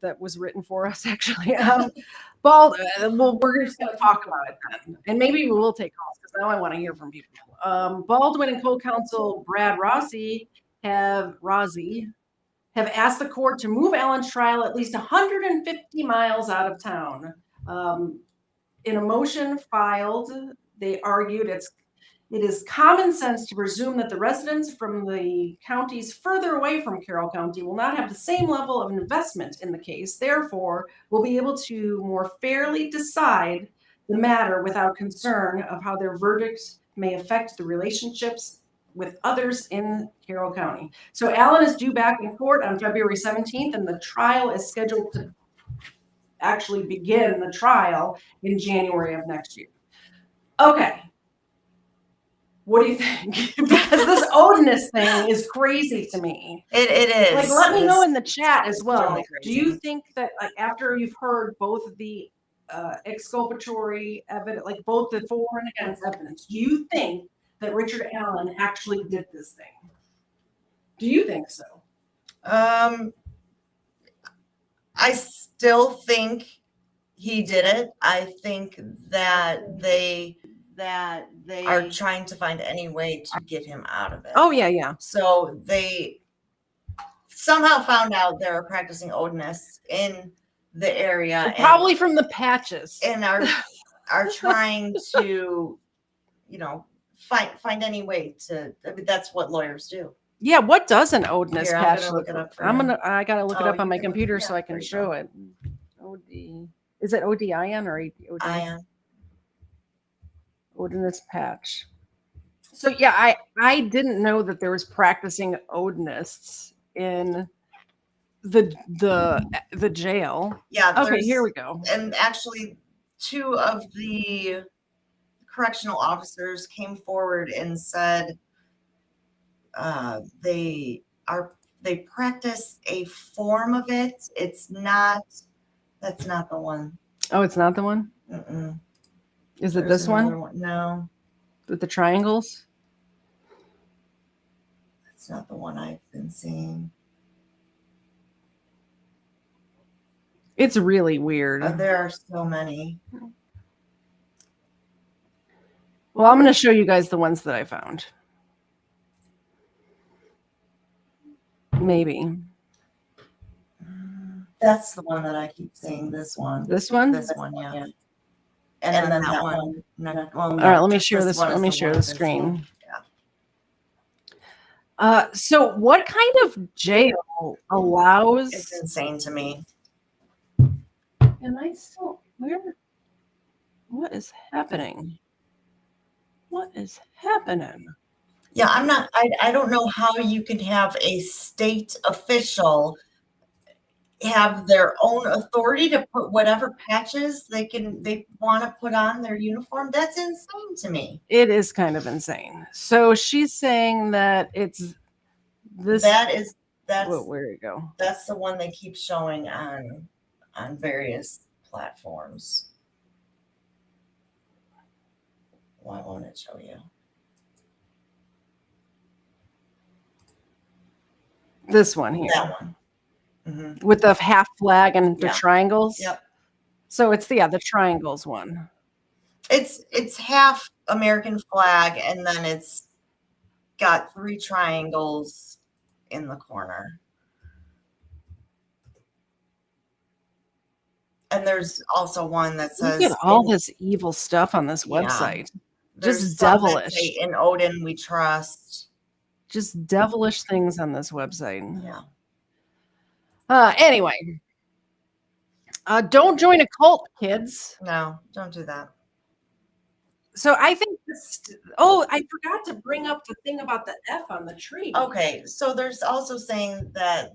that was written for us actually. We're just going to talk about it then, and maybe we will take calls because now I want to hear from people. Baldwin and co-counsel Brad Rossi have asked the court to move Allen's trial at least 150 miles out of town. In a motion filed, they argued It is common sense to presume that the residents from the counties further away from Carroll County will not have the same level of investment in the case, therefore, will be able to more fairly decide the matter without concern of how their verdicts may affect the relationships with others in Carroll County. So Alan is due back in court on February 17th, and the trial is scheduled to actually begin the trial in January of next year. Okay. What do you think? Because this Odinist thing is crazy to me. It is. Like, let me know in the chat as well. Totally Do you crazy. think that, like, after you've heard both of the exculpatory evidence, like both the for and against evidence, do you think that Richard Allen actually did this thing? Do you think so? I still think he did it. I think that they are trying to find any way to get him out of it. Oh, yeah. So they somehow found out there are practicing Odinists in the area, Probably from the patches. and are trying to, find any way to. I mean, that's what lawyers do. Yeah, what does an Odinist Here, I'm patch gonna look look it up for like? you. I gotta look it Oh, up on you my can look- computer yeah, so I there can you show go. it. OD. Is it ODIN or OD? I Odinist patch. So yeah, I didn't know that there was practicing Odinists in the jail. Yeah. Okay, here we go. And actually, 2 of the correctional officers came forward and said they practice a form of it. It's not. That's not the one. Oh, it's not the one? Mm-mm. Is it There's this another one No, with the triangles? that's not the one I've been seeing. It's really weird. There are so many. Well, I'm going to show you guys the ones that I found. Maybe. That's the one that I keep seeing. This one. This one? This one, yeah. And then that one. No, well, All right, let me share this. Let me share the screen. So what kind of jail allows? It's insane to me. And I still what is happening? What is happening? Yeah, I don't know how you can have a state official have their own authority to put whatever patches they want to put on their uniform. That's insane to me. It is kind of insane. So she's saying that it's this. That's where you go? That's the one they keep showing on various platforms. Why won't it show you? This one here. That one. Mm-hmm. With the half flag and the Yeah. triangles. Yep. So it's the triangles one. It's half American flag, and then it's got 3 triangles in the corner. And there's also one that says Look at all this evil stuff on this website. There's Just some that devilish. say, in Odin we trust. Just devilish things on this website. Yeah. Anyway, don't join a cult, kids. No, don't do that. So I think this. Oh, I forgot to bring up the thing about the F on the tree. Okay, so there's also saying that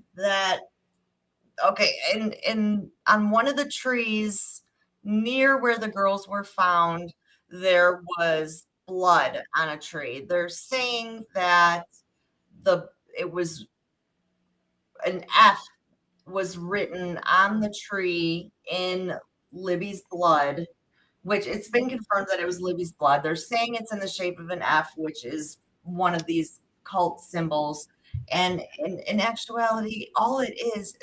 okay, and on one of the trees near where the girls were found, there was blood on a tree. They're saying that it was an F was written on the tree in Libby's blood, which it's been confirmed that it was Libby's blood. They're saying it's in the shape of an F, which is one of these cult symbols. And in actuality, all it is,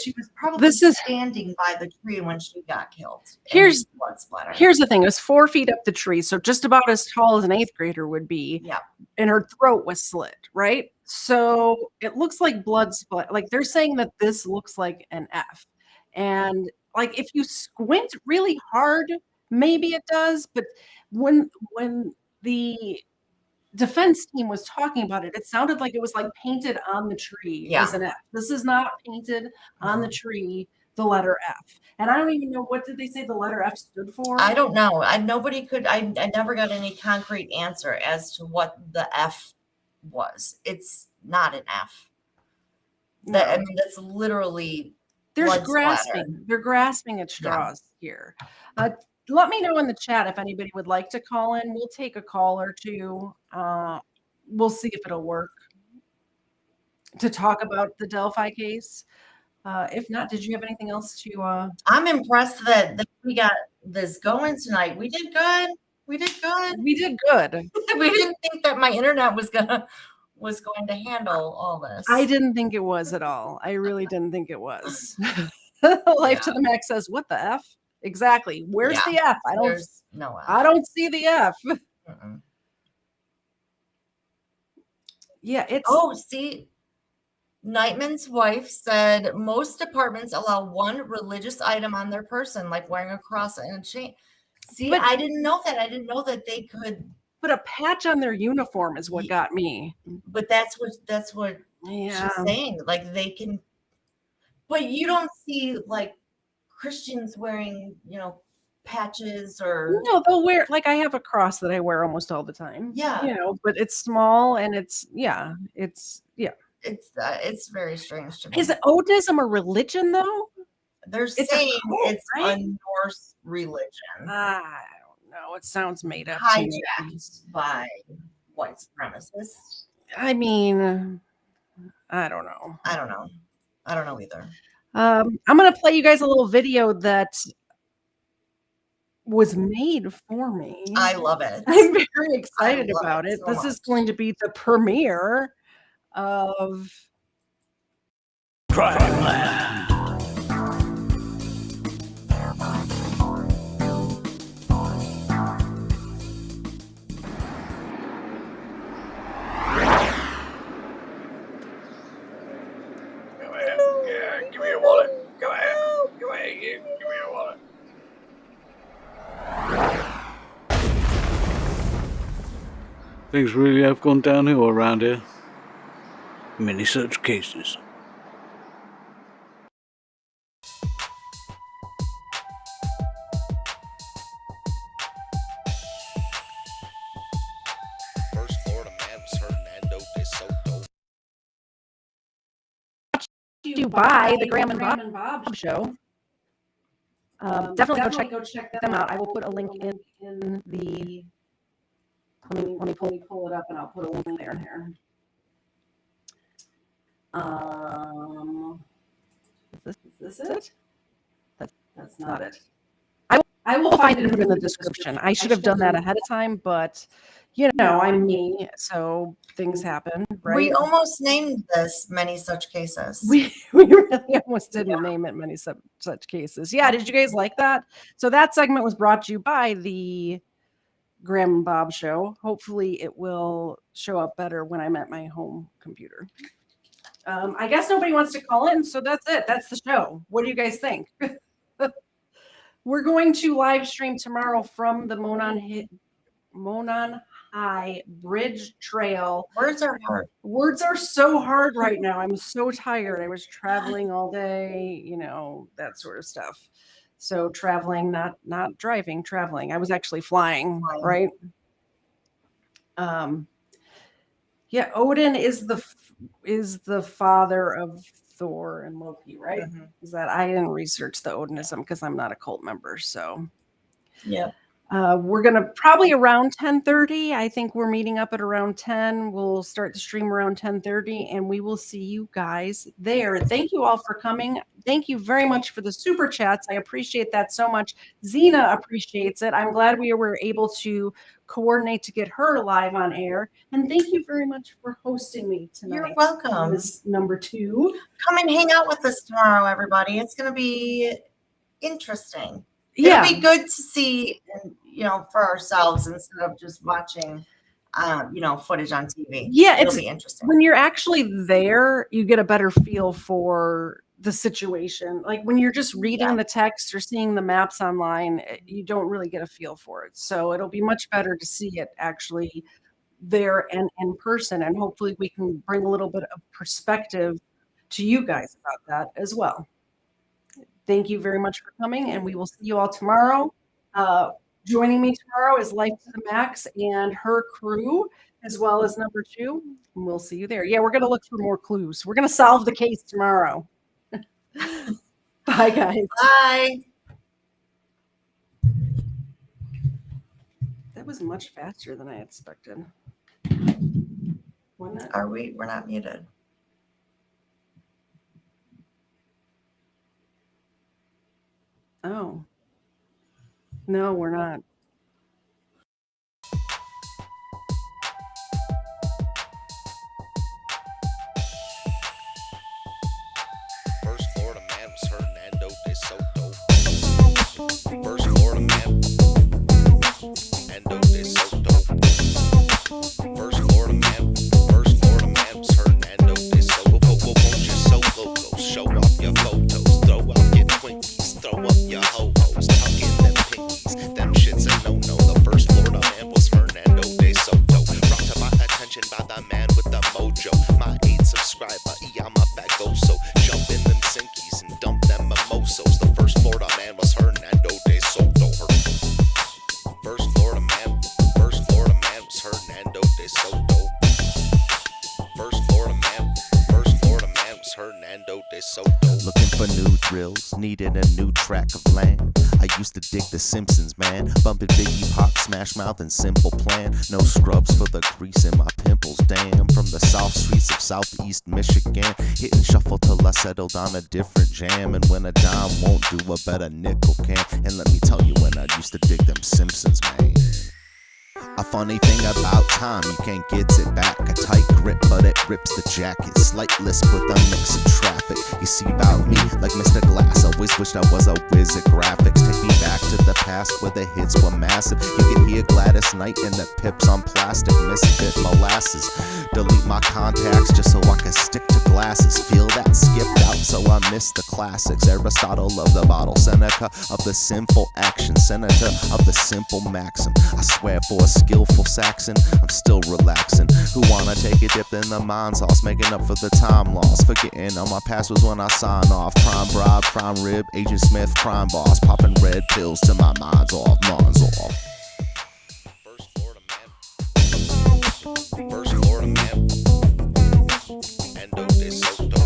she was probably standing by the tree when she got killed. Here's blood splatter. Here's the thing: it was 4 feet up the tree, so just about as tall as an 8th grader would be. Yeah. And her throat was slit, right? So it looks like blood split. Like they're saying that this looks like an F, and like if you squint really hard, maybe it does. But when the defense team was talking about it, it sounded like it was like painted on the tree as an F. This is not painted on the tree, the letter F. And I don't even know, what did they say the letter F stood for? I don't know. Nobody could, I never got any concrete answer as to what the F was. It's not an F. I mean, that's literally There's blood grasping. splatter. They're grasping at straws here. Let me know in the chat if anybody would like to call in. We'll take a call or two. We'll see if it'll work to talk about the Delphi case. If not, did you have anything else to? I'm impressed that we got this going tonight. We did good. We did good. We did good. We didn't think that my internet was going to handle all this. I didn't think it was at all. I really didn't think it was. Life to the Max says, "What the F?" Exactly. Where's the F? There's no F. I don't see the F. Yeah, it's. Oh, see, Nightman's wife said most departments allow one religious item on their person, like wearing a cross and a chain. See, But I didn't know that. I didn't know that they could. But a patch on their uniform is what got me. But that's what she's saying. Like they can, but you don't see like Christians wearing, patches or. No, they'll wear, like I have a cross that I wear almost all the time. Yeah. But it's small and it's. It's very strange to me. Is Odinism a religion though? They're It's saying it's right? a Norse religion. I don't know. It sounds made up. Hijacked by white supremacists. I mean, I don't know. I don't know. I don't know either. I'm going to play you guys a little video that was made for me. I love it. I'm very excited about it. So This much. is going to be the premiere of Crime Land. Go ahead. Yeah, give me your wallet. Go ahead. Go ahead. Give me your wallet. Things really have gone downhill around here. Many such cases. First Florida man was heard in Ando de Soto. you by the Graham and Bob show. Definitely go check them out. I will put a link in the. Let me pull it up, and I'll put a link there and here. Is this it? That's not it. I will find it in the description. I should have done that ahead of time, but I'm me, so things happen, right? We almost named this Many Such Cases. We really almost didn't name it Many Such Cases. Yeah, did you guys like that? So that segment was brought to you by the Graham and Bob show. Hopefully it will show up better when I'm at my home computer. I guess nobody wants to call in, so that's it. That's the show. What do you guys think? We're going to live stream tomorrow from the Monon High Bridge Trail. Words are hard. Words are so hard right now. I'm so tired. I was traveling all day, that sort of stuff. So traveling, not driving, traveling. I was actually flying, right? Yeah, Odin is the father of Thor and Loki, right? Mm-hmm. Is that I didn't research the Odinism because I'm not a cult member, so yeah. We're gonna probably around 10:30. I think we're meeting up at around 10. We'll start the stream around 10:30, and we will see you guys there. Thank you all for coming. Thank you very much for the super chats. I appreciate that so much. Xena appreciates it. I'm glad we were able to coordinate to get her live on air. And thank you very much for hosting me tonight. You're welcome. This number 2. Come and hang out with us tomorrow, everybody. It's going to be interesting. Yeah. It'll be good to see, for ourselves instead of just watching, footage on TV. Yeah, it'll be interesting. When you're actually there, you get a better feel for the situation. Like when you're just reading the text or seeing the maps online, you don't really get a feel for it. So it'll be much better to see it actually, there and in person. And hopefully we can bring a little bit of perspective to you guys about that as well. Thank you very much for coming, and we will see you all tomorrow. Joining me tomorrow is Life to the Max and her crew, as well as number 2. And we'll see you there. Yeah, we're going to look for more clues. We're going to solve the case tomorrow. Bye, guys. Bye. That was much faster than I expected. Wasn't it? We're not muted. Oh. No, we're not. First Florida man was Hernando de Soto. First Florida man, Hernando de Soto. First Florida man was Hernando de Soto. Won't you solo go show off your photos, throw out your Twinkies, throw up your ho-hos, tuck in them pinkies, them shits a no-no. The first Florida man was Hernando de Soto. Brought to my attention by the man with the mojo. My 8 subscriber, I'm a fagoso. Jump in them sinkies and dump them mimosos. The first Florida man was Hernando de Soto. First Florida man was Hernando de Soto. First Florida man was Hernando de Soto. Looking for new thrills, needed a new track of land. I used to dig The Simpsons, man. Bumping Biggie, Pop, Smash Mouth, and Simple Plan. No scrubs for the crease in my pimples, damn. From the south streets of southeast Michigan, hitting shuffle till I settled on a different jam. And when a dime won't do, a better nickel can. And let me tell you, when I used to dig them Simpsons, man. A funny thing about time, you can't get it back. A tight grip, but it rips the jacket. Slight lisp with a mix of traffic. You see about me, like Mr. Glass, always wished I was a whiz at graphics. Take me back to the past where the hits were massive. You can hear Gladys Knight and the Pips on plastic, misfit molasses. Delete my contacts just so I can stick to glasses. Feel that skipped out, so I miss the classics. Aristotle of the bottle, Seneca of the sinful action, senator of the simple maxim. I swear for a skillful Saxon, I'm still relaxing. Who wanna take a dip in the mind sauce, making up for the time lost, forgetting all my past was when I sign off. Prime bribe, prime rib, Agent Smith, prime boss, popping red pills till my mind's off, mind's off. First Florida man. First Florida man. Hernando de Soto.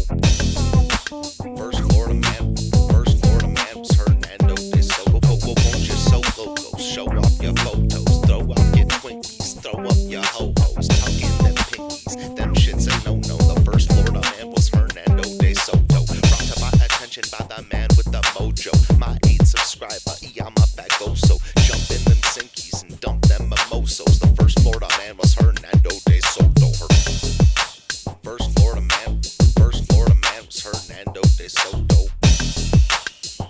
First Florida man was Hernando de Soto. Won't you solo go show off your photos, throw out your Twinkies, throw up your ho-hos, tuck in them pinkies, them shits a no-no. The first Florida man was Hernando de Soto. Brought to my attention by the man with the mojo. My 8 subscriber, I'm a fagoso. Jump in them sinkies and dump them mimosos. The first Florida man was Hernando de Soto. First Florida man was Hernando de Soto.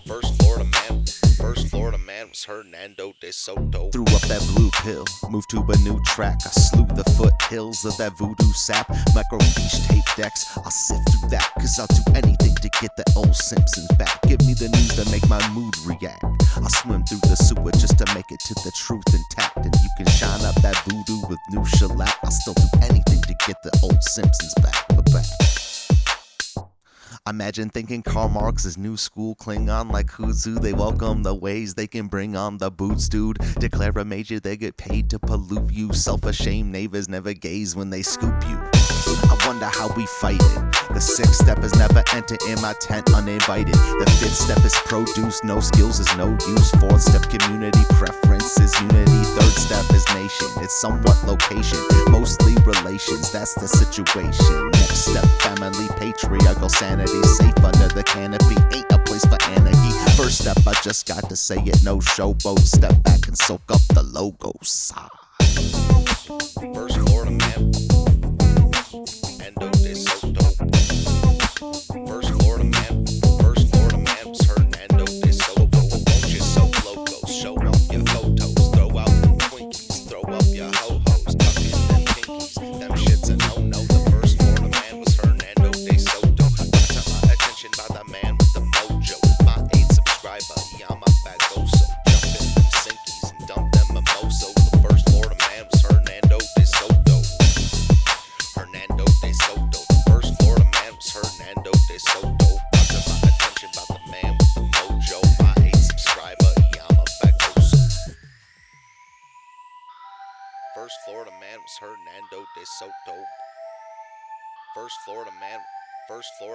First Florida man was Hernando de Soto. Threw up that blue pill, moved to a new track. I slew the foothills of that voodoo sap. Microfiche tape decks, I'll sift through that, cause I'll do anything to get the old Simpsons back. Give me the news that make my mood react. I'll swim through the sewer just to make it to the truth intact. And you can shine up that voodoo with new shellac. I'll still do anything to get the old Simpsons back. Imagine thinking Karl Marx is new school Klingon like Huzu. They welcome the ways they can bring on the boots, dude. Declare a major, they get paid to pollute you. Self-ashamed neighbors never gaze when they scoop you. I wonder how we fight it. The 6th step is never enter in my tent uninvited. The 5th step is produce, no skills is no use. 4th step community preference is unity. 3rd step is nation, it's somewhat location, mostly relations, that's the situation. Next step family, patriarchal sanity. Safe under the canopy, ain't a place for anarchy. 1st step I just got to say it, no showboat. Step back and soak up the logos. First Florida man. Hernando de Soto. First Florida man was Hernando de Soto. Won't you solo go show off your photos, throw out them Twinkies, throw up your ho-hos, tuck in them pinkies, them shits a no-no. The first Florida man was Hernando de Soto. Brought to my attention by the man with the mojo. My 8 subscriber, I'm a fagoso. Jump in them sinkies and dump them mimosos. The first Florida man was Hernando de Soto. First Florida man was Hernando de Soto. First Florida man. First Florida.